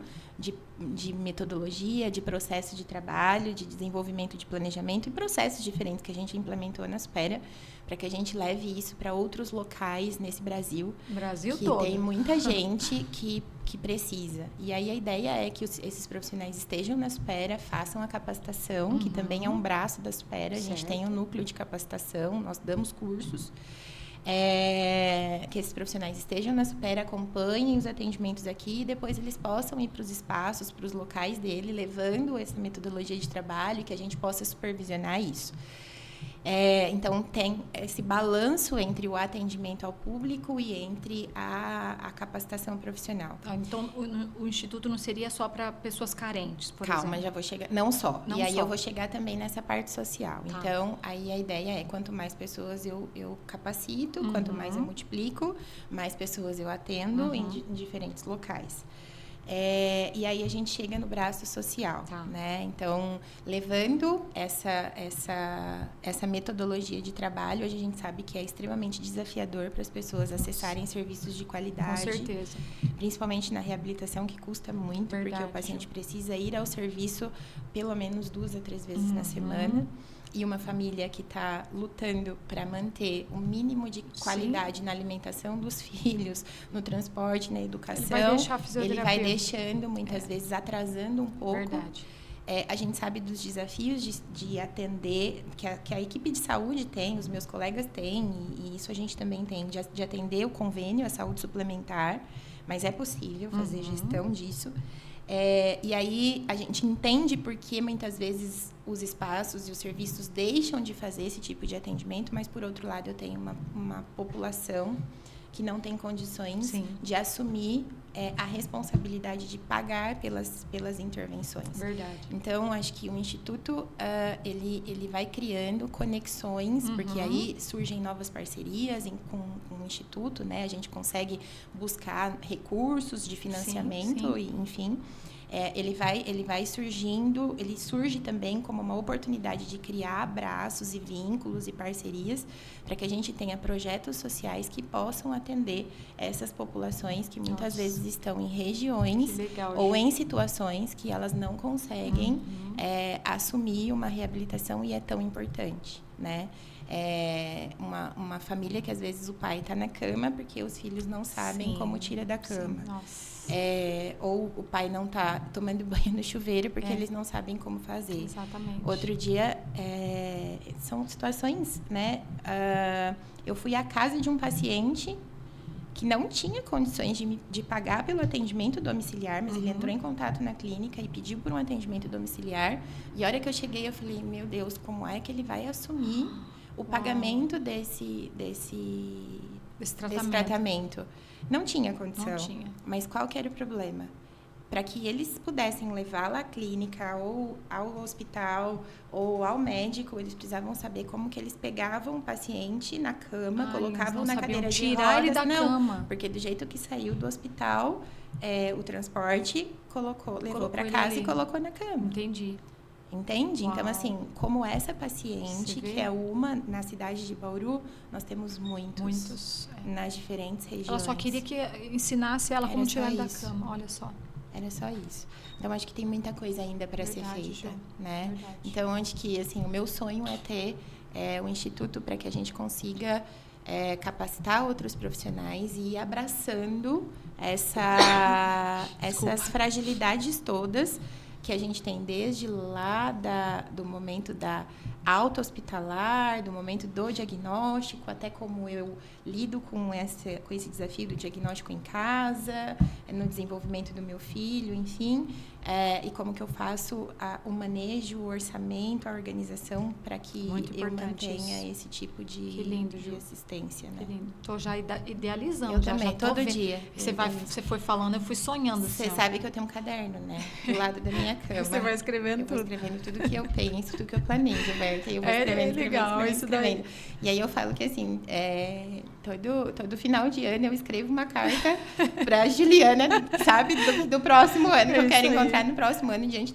de metodologia, de processo de trabalho, de desenvolvimento de planejamento e processos diferentes que a gente implementou na Aspera, para que a gente leve isso para outros locais nesse Brasil. Brasil que todo. Tem muita gente que precisa. E aí a ideia é que esses profissionais estejam na Aspera, façam a capacitação, que também é um braço da Aspera. A gente tem um núcleo de capacitação, nós damos cursos. Que esses profissionais estejam na Supera, acompanhem os atendimentos aqui e depois eles possam ir para os espaços, para os locais dele, levando essa metodologia de trabalho e que a gente possa supervisionar isso. Então, tem esse balanço entre o atendimento ao público e entre a capacitação profissional. Então, o Instituto não seria só para pessoas carentes, por exemplo? Calma, já vou chegar. Não só. Eu vou chegar também nessa parte social. Tá. Então, aí a ideia é, quanto mais pessoas eu capacito, quanto mais eu multiplico, mais pessoas eu atendo em diferentes locais. E aí a gente chega no braço social, né? Então, levando essa metodologia de trabalho, hoje a gente sabe que é extremamente desafiador para as pessoas acessarem serviços de qualidade. Com certeza. Principalmente na reabilitação, que custa muito, porque o paciente precisa ir ao serviço pelo menos 2 a 3 vezes na semana. E uma família que está lutando para manter o mínimo de qualidade na alimentação dos filhos, no transporte, na educação. Ele vai deixar a fisioterapia. Ele vai deixando, muitas vezes, atrasando um pouco. Verdade. A gente sabe dos desafios de atender, que a equipe de saúde tem, os meus colegas têm, e isso a gente também tem, de atender o convênio, a saúde suplementar, mas é possível fazer gestão disso. E aí a gente entende porque muitas vezes os espaços e os serviços deixam de fazer esse tipo de atendimento, mas por outro lado eu tenho uma população que não tem condições de assumir a responsabilidade de pagar pelas intervenções. Verdade. Então, acho que o Instituto, ele vai criando conexões, porque aí surgem novas parcerias com o Instituto, né? A gente consegue buscar recursos de financiamento, sim. E, enfim. Ele vai surgindo, ele surge também como uma oportunidade de criar braços e vínculos e parcerias para que a gente tenha projetos sociais que possam atender essas populações que muitas vezes estão em regiões ou em situações que elas não conseguem assumir uma reabilitação e é tão importante, né? Uma família que às vezes o pai está na cama porque os filhos não sabem como tira da cama. Ou o pai não está tomando banho no chuveiro porque eles não sabem como fazer. Exatamente. Outro dia, são situações, né? Eu fui à casa de um paciente que não tinha condições de pagar pelo atendimento domiciliar, mas ele entrou em contato na clínica e pediu por um atendimento domiciliar. E a hora que eu cheguei, eu falei, meu Deus, como é que ele vai assumir o pagamento desse tratamento? Não tinha condição. Não tinha. Mas qual que era o problema? Para que eles pudessem levá-la à clínica ou ao hospital ou ao médico, eles precisavam saber como que eles pegavam o paciente na cama, colocavam na cadeira de rodas. Tirar ele da cama. Porque do jeito que saiu do hospital, o transporte levou para casa e colocou na cama. Entendi. Entende? Uau. Então, assim, como essa paciente, que é uma na cidade de Bauru, nós temos muitos nas diferentes regiões. Ela só queria que ensinasse ela como tirar da cama, olha só. Era só isso. Então, acho que tem muita coisa ainda para ser feita, né? Verdade. Então, acho que, assim, o meu sonho é ter um instituto para que a gente consiga capacitar outros profissionais e ir abraçando essas fragilidades todas que a gente tem desde lá do momento da alta hospitalar, do momento do diagnóstico, até como eu lido com esse desafio do diagnóstico em casa, no desenvolvimento do meu filho, enfim, e como que eu faço o manejo, o orçamento, a organização para que eu mantenha esse tipo de assistência. Né? Que lindo. Estou já idealizando. Eu também, todo dia. Você foi falando, eu fui sonhando. Você sabe que eu tenho um caderno, né? Do lado da minha cama. Você vai escrevendo tudo. Eu vou escrevendo tudo que eu penso, tudo que eu planejo, Berta. Eu vou escrevendo. E aí eu falo que, assim, todo final de ano eu escrevo uma carta pra Juliana, sabe? Do próximo ano, que eu quero encontrar no próximo ano, diante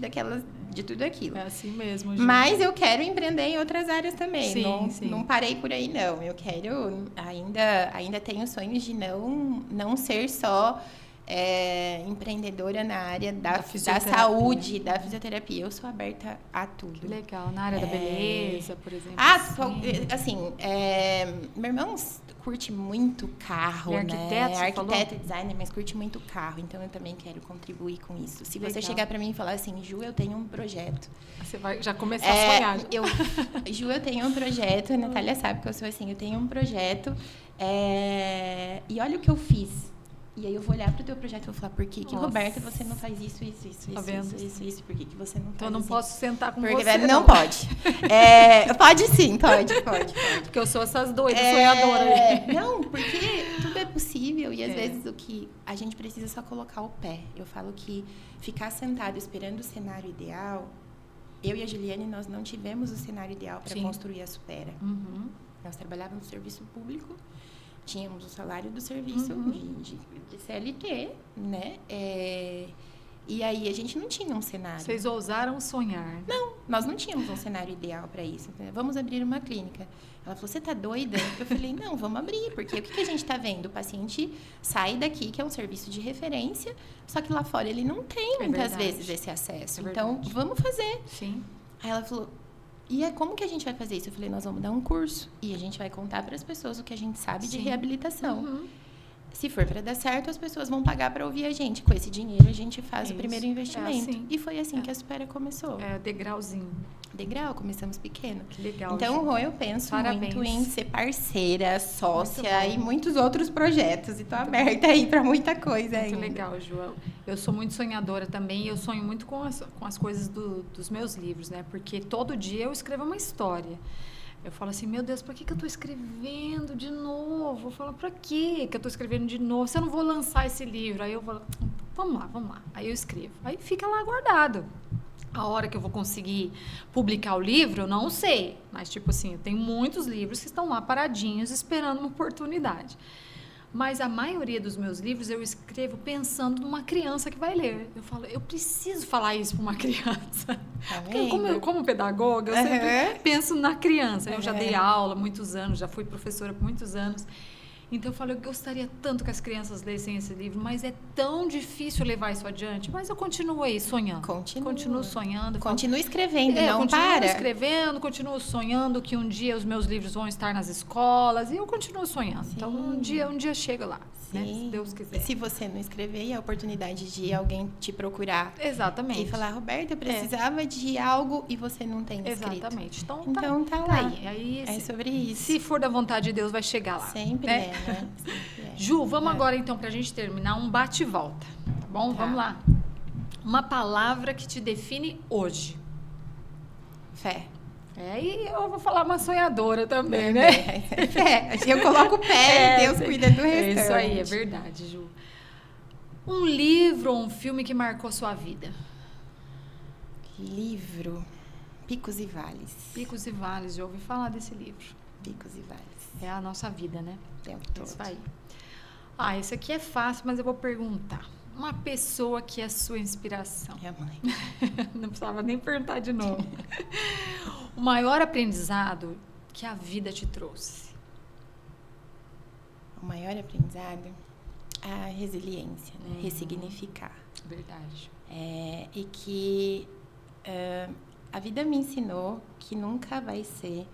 de tudo aquilo. É assim mesmo, Ju. Mas eu quero empreender em outras áreas também. Sim. Não parei por aí, não. Eu quero... Ainda tenho sonhos de não ser só... empreendedora na área da saúde, da fisioterapia. Eu sou aberta a tudo. Que legal. Na área da beleza, por exemplo. Meu irmão curte muito carro, né? Arquiteto e designer, mas curte muito carro. Então, eu também quero contribuir com isso. Se você chegar para mim e falar assim, Ju, eu tenho um projeto. Você vai já começar a sonhar. Ju, eu tenho um projeto. A Natália sabe que eu sou assim. Eu tenho um projeto. E olha o que eu fiz. E aí eu vou olhar para o teu projeto e vou falar, por que Roberta, você não faz isso, tá vendo? Isso, por que você não faz Então eu não posso sentar com porque você, não pode. Pode sim, pode. Porque eu sou essas doidas sonhadoras. Não, porque tudo é possível e às vezes o que a gente precisa é só colocar o pé. Eu falo que ficar sentado esperando o cenário ideal, eu e a Juliane, nós não tivemos o cenário ideal para construir a Supera. Nós trabalhávamos no serviço público, tínhamos o salário do serviço de CLT, né? E aí a gente não tinha um cenário. Vocês ousaram sonhar. Não, nós não tínhamos um cenário ideal para isso. Vamos abrir uma clínica. Ela falou, você tá doida? Eu falei, não, vamos abrir. Porque o que a gente está vendo? O paciente sai daqui, que é um serviço de referência, só que lá fora ele não tem muitas vezes esse acesso. Então, vamos fazer. Sim. Aí ela falou... E como que a gente vai fazer isso? Eu falei, nós vamos dar um curso e a gente vai contar para as pessoas o que a gente sabe de reabilitação. Se for para dar certo, as pessoas vão pagar para ouvir a gente. Com esse dinheiro, a gente faz o primeiro investimento. Assim. E foi assim que a Supera começou. Degrauzinho. Começamos pequeno. Que legal. Então, Rô, eu penso muito em ser parceira, sócia e muitos outros projetos. E tô aberta aí para muita coisa ainda. Muito legal, João. Eu sou muito sonhadora também e eu sonho muito com as coisas dos meus livros, né? Porque todo dia eu escrevo uma história. Eu falo assim, meu Deus, por que eu estou escrevendo de novo? eu vou falar, pra quê que eu tô escrevendo de novo? Se eu não vou lançar esse livro. Aí eu vou, vamos lá. Aí eu escrevo. Aí fica lá guardado. A hora que eu vou conseguir publicar o livro, eu não sei. Mas, tipo assim, eu tenho muitos livros que estão lá paradinhos, esperando uma oportunidade. Mas a maioria dos meus livros eu escrevo pensando numa criança que vai ler. Eu falo, eu preciso falar isso para uma criança. Porque como pedagoga, eu sempre penso na criança. Eu já dei aula há muitos anos, já fui professora por muitos anos. Então eu falo, eu gostaria tanto que as crianças lessem esse livro, mas é tão difícil levar isso adiante. Mas eu continuo aí sonhando. Continuo sonhando. Continuo escrevendo, não para. Continuo escrevendo, continuo sonhando que um dia os meus livros vão estar nas escolas. E eu continuo sonhando. Sim. Então um dia chega lá, né? Se Deus quiser. Se você não escrever, é a oportunidade de alguém te procurar. Exatamente. E falar, Roberta, eu precisava de algo e você não tem escrito. Exatamente. Então tá lá. Aí, é sobre isso. Se for da vontade de Deus, vai chegar lá. Sempre né? Ju, vamos agora então, pra gente terminar, um bate e volta. Tá bom? Tá. Vamos lá. Uma palavra que te define hoje. Fé. E eu vou falar uma sonhadora também, né? Fé. Eu coloco o pé e Deus cuida do restante. É isso aí, é verdade, Ju. Um livro ou um filme que marcou sua vida? Livro. Picos e Vales. Picos e Vales, já ouvi falar desse livro. Picos e Vales. É a nossa vida, né? Tempo todo. Isso aí. Esse aqui é fácil, mas eu vou perguntar. Uma pessoa que é sua inspiração. Minha mãe. Não precisava nem perguntar de novo. O maior aprendizado que a vida te trouxe? O maior aprendizado? A resiliência, né? Ressignificar. Verdade. E que a vida me ensinou que nunca vai ser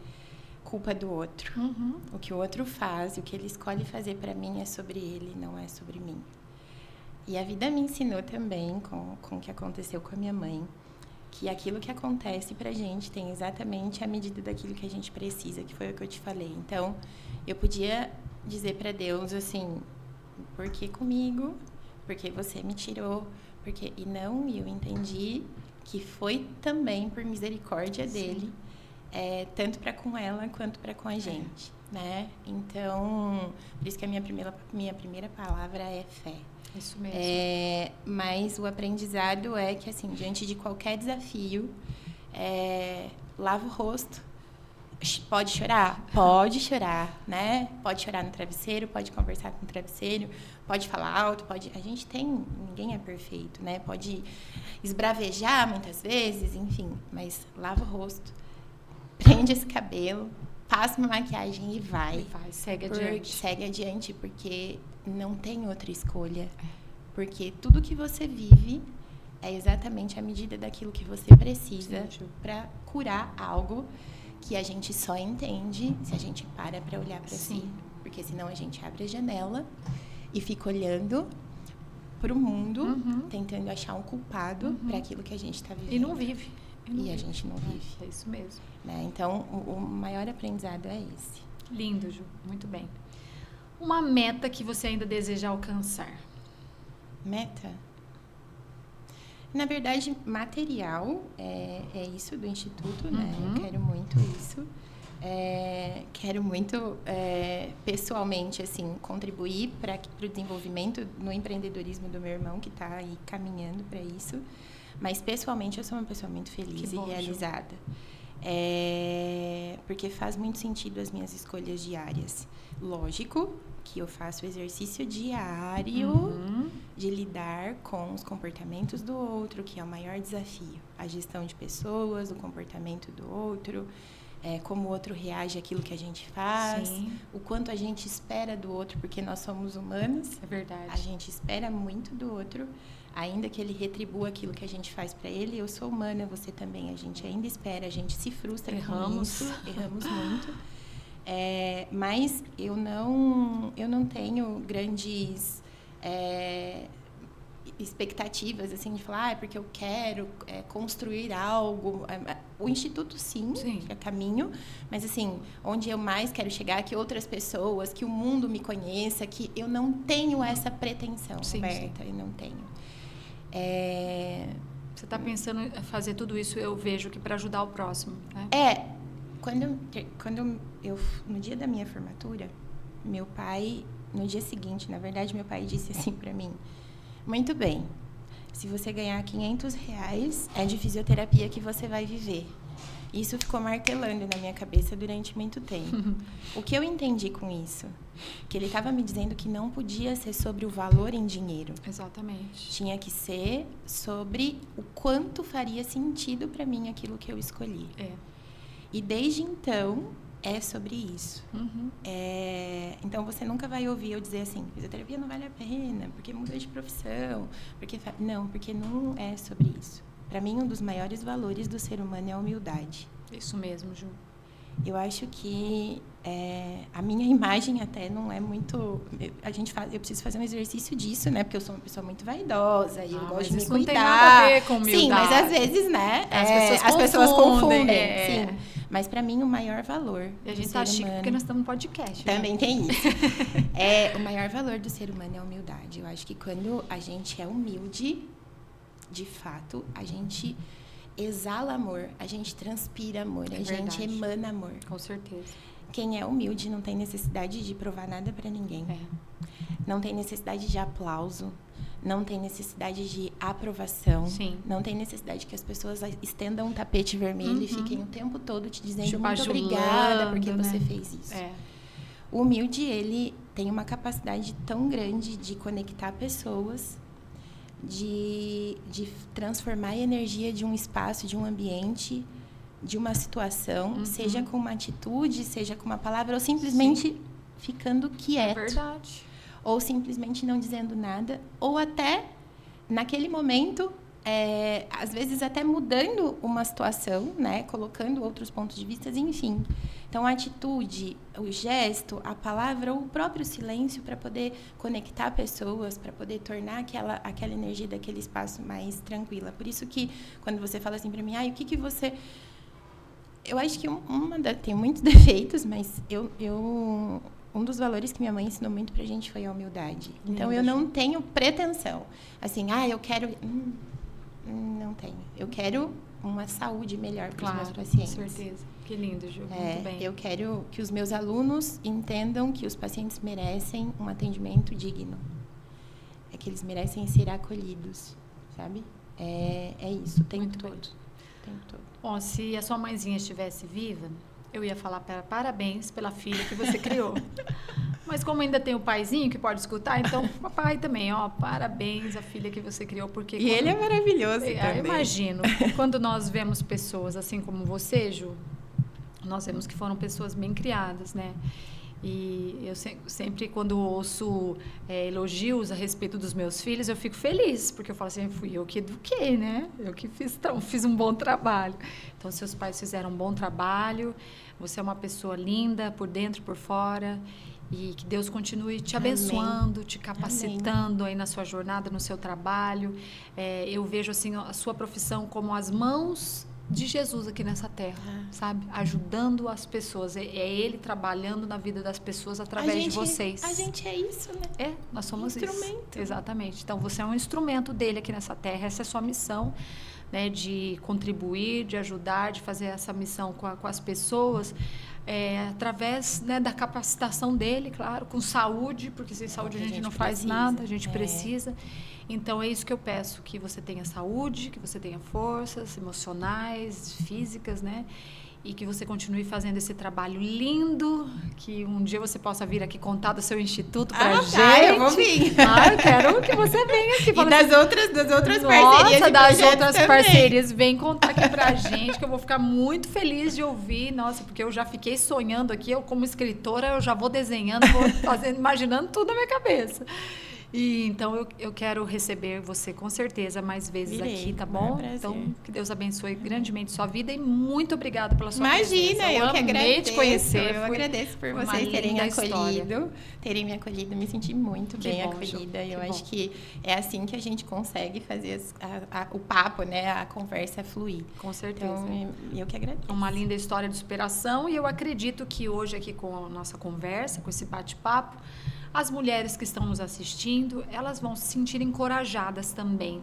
culpa do outro. O que o outro faz, o que ele escolhe fazer para mim é sobre ele, não é sobre mim. E a vida me ensinou também, com o que aconteceu com a minha mãe, que aquilo que acontece pra gente tem exatamente a medida daquilo que a gente precisa, que foi o que eu te falei. Então, eu podia dizer para Deus assim, por que comigo? Porque você me tirou? E eu entendi que foi também por misericórdia dele, tanto para com ela quanto para com a gente, né? Então, por isso que a minha primeira palavra é fé. Isso mesmo. Mas o aprendizado é que, assim, diante de qualquer desafio, lava o rosto. Pode chorar? Pode chorar, né? Pode chorar no travesseiro, pode conversar com o travesseiro, pode falar alto, a gente ninguém é perfeito, né? Pode esbravejar muitas vezes, enfim, mas lava o rosto, prende esse cabelo, passa uma maquiagem e vai. Segue adiante. Segue adiante, porque não tem outra escolha. Porque tudo que você vive é exatamente a medida daquilo que você precisa para curar algo que a gente só entende se a gente para olhar para si. Porque senão a gente abre a janela e fica olhando para o mundo, tentando achar um culpado para aquilo que a gente está vivendo. E não vive. A gente não vive. É isso mesmo. Né? Então, o maior aprendizado é esse. Lindo, Ju. Muito bem. Uma meta que você ainda deseja alcançar? Meta? Na verdade, material é isso do Instituto, né? Eu quero muito isso. Quero muito, pessoalmente, assim, contribuir para o desenvolvimento no empreendedorismo do meu irmão, que está aí caminhando para isso. Mas, pessoalmente, eu sou uma pessoa muito feliz e realizada. Porque faz muito sentido as minhas escolhas diárias. Lógico que eu faço exercício diário de lidar com os comportamentos do outro, que é o maior desafio. A gestão de pessoas, o comportamento do outro, como o outro reage àquilo que a gente faz, o quanto a gente espera do outro, porque nós somos humanos. É verdade. A gente espera muito do outro, ainda que ele retribua aquilo que a gente faz para ele. Eu sou humana, você também. A gente ainda espera, a gente se frustra com isso, erramos muito. Mas eu não tenho grandes expectativas, assim, de falar, porque eu quero construir algo. O Instituto, sim, é caminho, mas, assim, onde eu mais quero chegar, que outras pessoas, que o mundo me conheça, que eu não tenho essa pretensão, Roberta, eu não tenho. Você está pensando em fazer tudo isso, eu vejo que para ajudar o próximo, né? Quando eu no dia da minha formatura, meu pai, no dia seguinte, na verdade, meu pai disse assim para mim: muito bem, se você ganhar R$500, é de fisioterapia que você vai viver. Isso ficou martelando na minha cabeça durante muito tempo. O que eu entendi com isso? Que ele estava me dizendo que não podia ser sobre o valor em dinheiro. Exatamente. Tinha que ser sobre o quanto faria sentido para mim aquilo que eu escolhi. E desde então, é sobre isso. Então, você nunca vai ouvir eu dizer assim, fisioterapia não vale a pena, porque muda de profissão. Não, porque não é sobre isso. Para mim, um dos maiores valores do ser humano é a humildade. Isso mesmo, Ju. Eu acho que a minha imagem até não é muito... Eu preciso fazer um exercício disso, né? Porque eu sou uma pessoa muito vaidosa e eu gosto de me cuidar. Não tem nada a ver com humildade. Sim, mas às vezes, né? As pessoas confundem. Sim. Mas para mim, o maior valor e a gente tá chique porque nós estamos no podcast. Também, né? Tem isso. O maior valor do ser humano é a humildade. Eu acho que quando a gente é humilde, de fato, a gente exala amor, a gente transpira amor, a gente emana amor. Com certeza. Quem é humilde não tem necessidade de provar nada para ninguém. Não tem necessidade de aplauso, não tem necessidade de aprovação. Sim. Não tem necessidade que as pessoas estendam um tapete vermelho e fiquem o tempo todo te dizendo muito obrigada porque você fez isso. O humilde, ele tem uma capacidade tão grande de conectar pessoas, de transformar a energia de um espaço, de um ambiente, de uma situação, seja com uma atitude, seja com uma palavra, ou simplesmente ficando quieto. É verdade. Ou simplesmente não dizendo nada, ou até, naquele momento, às vezes até mudando uma situação, né? Colocando outros pontos de vista, enfim. Então, a atitude, o gesto, a palavra, ou o próprio silêncio para poder conectar pessoas, para poder tornar aquela energia daquele espaço mais tranquila. Por isso que, quando você fala assim para mim, o que você... Eu acho que tem muitos defeitos, mas um dos valores que minha mãe ensinou muito pra gente foi a humildade. Então, eu não tenho pretensão. Assim, eu quero... não tenho. Eu quero uma saúde melhor para os meus pacientes. Com certeza. Que lindo, Ju. Muito bem. Eu quero que os meus alunos entendam que os pacientes merecem um atendimento digno. Que eles merecem ser acolhidos, sabe? É isso, o tempo todo. Bom, se a sua mãezinha estivesse viva, eu ia falar para parabéns pela filha que você criou. Mas como ainda tem o paizinho que pode escutar, então papai também, parabéns à filha que você criou. Porque ele é maravilhoso também. Eu imagino, quando nós vemos pessoas assim como você, Ju, nós vemos que foram pessoas bem criadas, né? E eu sempre, quando ouço elogios a respeito dos meus filhos, eu fico feliz, porque eu falo assim, fui eu que eduquei, né? Eu que fiz um bom trabalho. Então, seus pais fizeram um bom trabalho, você é uma pessoa linda, por dentro e por fora, e que Deus continue te abençoando, te capacitando aí na sua jornada, no seu trabalho. Eu vejo assim a sua profissão como as mãos de Jesus aqui nessa terra, sabe? Ajudando as pessoas. É Ele trabalhando na vida das pessoas através de vocês. A gente é isso, né? Nós somos instrumento. Isso. Exatamente. Então, você é um instrumento dele aqui nessa terra. Essa é a sua missão, né? De contribuir, de ajudar, de fazer essa missão com as pessoas. Através, né, da capacitação dele, claro, com saúde, porque sem saúde a gente não faz nada, a gente precisa. Então, é isso que eu peço, que você tenha saúde, que você tenha forças emocionais, físicas, né? E que você continue fazendo esse trabalho lindo, que um dia você possa vir aqui contar do seu instituto pra gente. Eu vou vir. Eu quero que você venha aqui. E das outras parcerias e das outras também. Parcerias, vem contar aqui pra gente, que eu vou ficar muito feliz de ouvir. Nossa, porque eu já fiquei sonhando aqui, eu como escritora, eu já vou desenhando, imaginando tudo na minha cabeça. E então eu quero receber você com certeza mais vezes aqui, tá bom? Então, que Deus abençoe grandemente sua vida e muito obrigada pela sua presença. Imagina, eu que agradeço. Te conhecer. Eu agradeço por vocês terem me acolhido, me senti muito bem acolhida. Eu acho que é assim que a gente consegue fazer o papo, né? A conversa fluir. Com certeza. Então, eu que agradeço. Uma linda história de superação e eu acredito que hoje aqui com a nossa conversa, com esse bate-papo, as mulheres que estão nos assistindo, elas vão se sentir encorajadas também.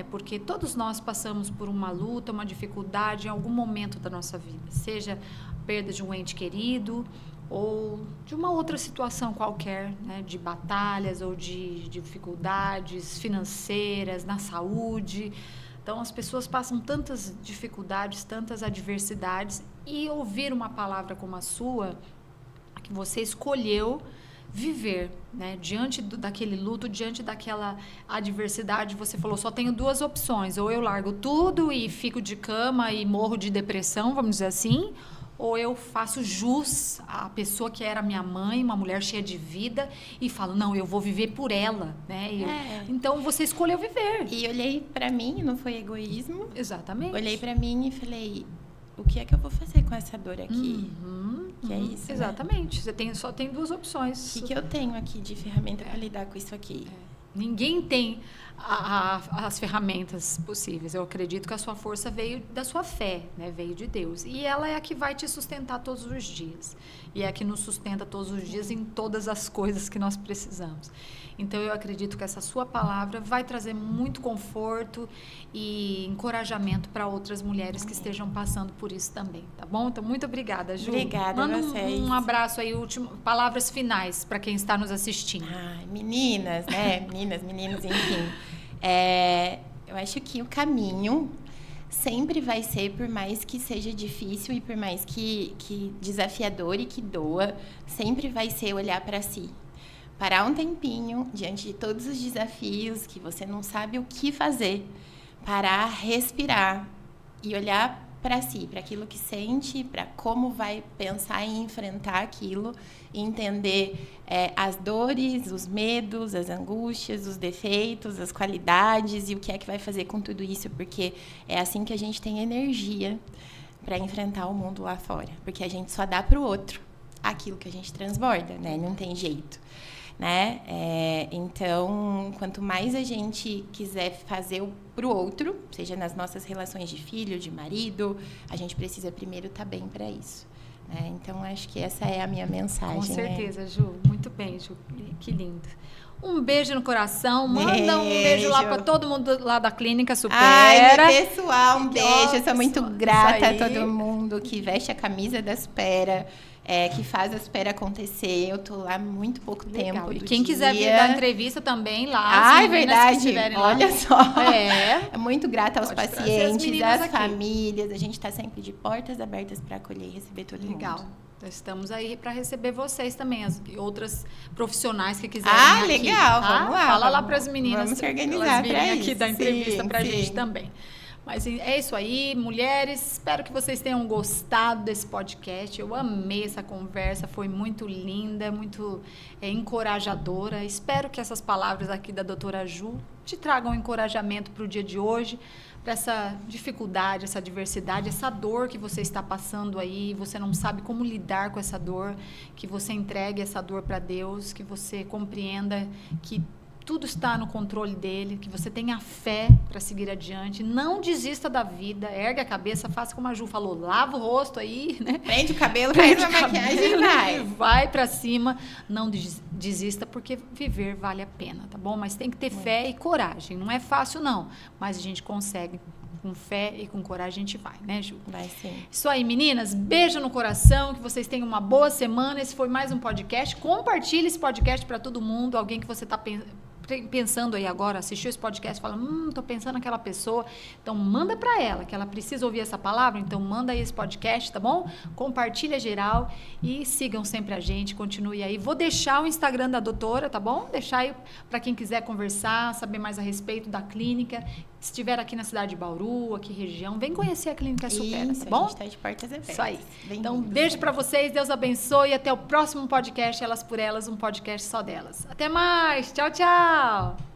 Porque todos nós passamos por uma luta, uma dificuldade em algum momento da nossa vida. Seja perda de um ente querido ou de uma outra situação qualquer, né? De batalhas ou de dificuldades financeiras, na saúde. Então, as pessoas passam tantas dificuldades, tantas adversidades, e ouvir uma palavra como a sua, que você escolheu viver, né? Diante daquele luto, diante daquela adversidade, você falou, só tenho 2 opções, ou eu largo tudo e fico de cama e morro de depressão, vamos dizer assim, ou eu faço jus à pessoa que era minha mãe, uma mulher cheia de vida, e falo, não, eu vou viver por ela, né? Então, você escolheu viver. E olhei pra mim, não foi egoísmo. Exatamente. Olhei pra mim e falei, o que é que eu vou fazer com essa dor aqui? É isso, exatamente. Né? Você só tem 2 opções. O que eu tenho aqui de ferramenta para lidar com isso aqui? Ninguém tem as ferramentas possíveis. Eu acredito que a sua força veio da sua fé, né? Veio de Deus. E ela é a que vai te sustentar todos os dias. E é a que nos sustenta todos os dias em todas as coisas que nós precisamos. Então, eu acredito que essa sua palavra vai trazer muito conforto e encorajamento para outras mulheres que estejam passando por isso também, tá bom? Então, muito obrigada, Ju. Obrigada Manda a vocês. Um abraço aí, palavras finais para quem está nos assistindo. Ai, meninas, né? Meninos, enfim. Eu acho que o caminho sempre vai ser, por mais que seja difícil e por mais que desafiador e que doa, sempre vai ser olhar para si. Parar um tempinho diante de todos os desafios que você não sabe o que fazer. Parar, respirar e olhar para si, para aquilo que sente, para como vai pensar em enfrentar aquilo e entender as dores, os medos, as angústias, os defeitos, as qualidades e o que é que vai fazer com tudo isso, porque é assim que a gente tem energia para enfrentar o mundo lá fora, porque a gente só dá para o outro aquilo que a gente transborda, né? Não tem jeito. Né? Então, quanto mais a gente quiser fazer para o outro, seja nas nossas relações de filho, de marido, a gente precisa primeiro estar bem para isso. Né? Então, acho que essa é a minha mensagem. Com certeza, Ju. Muito bem, Ju. Que lindo. Um beijo no coração. Manda um beijo lá para todo mundo lá da Clínica Supera. Ai, pessoal, um beijo. Eu sou muito grata a todo mundo que veste a camisa da Supera. Que faz a Supera acontecer. Eu tô lá muito pouco tempo. E quem quiser vir dar entrevista também lá. Ah, é verdade. Olha lá. só. É muito grata aos pacientes, às famílias. A gente tá sempre de portas abertas para acolher e receber todo mundo. Legal. Estamos aí para receber vocês também, as outras profissionais que quiserem vir aqui. Legal. Tá? Vamos lá. Fala lá para as meninas. Vamos se organizar para isso. Aqui dar entrevista para a gente também. Mas é isso aí, mulheres. Espero que vocês tenham gostado desse podcast. Eu amei essa conversa, foi muito linda, muito encorajadora. Espero que essas palavras aqui da doutora Ju te tragam encorajamento para o dia de hoje, para essa dificuldade, essa adversidade, essa dor que você está passando aí. Você não sabe como lidar com essa dor, que você entregue essa dor para Deus, que você compreenda que tudo está no controle dele, que você tenha fé para seguir adiante, não desista da vida, ergue a cabeça, faça como a Ju falou, lava o rosto aí, né? Prende o cabelo, faz a maquiagem e vai para cima, não desista, porque viver vale a pena, tá bom? Mas tem que ter fé e coragem, não é fácil não, mas a gente consegue. Com fé e com coragem a gente vai, né, Ju? Vai sim. Isso aí, meninas. Beijo no coração, que vocês tenham uma boa semana. Esse foi mais um podcast. Compartilhe esse podcast para todo mundo. Alguém que você está pensando aí agora, assistiu esse podcast e fala, tô pensando naquela pessoa. Então, manda para ela, que ela precisa ouvir essa palavra. Então, manda aí esse podcast, tá bom? Compartilha geral e sigam sempre a gente. Continue aí. Vou deixar o Instagram da doutora, tá bom? Deixar aí para quem quiser conversar, saber mais a respeito da clínica. Se estiver aqui na cidade de Bauru, aqui região, vem conhecer a Clínica Supera, tá bom? A gente tá de portas abertas. Isso aí. Então, beijo para vocês, Deus abençoe e até o próximo podcast Elas por Elas, um podcast só delas. Até mais, tchau, tchau!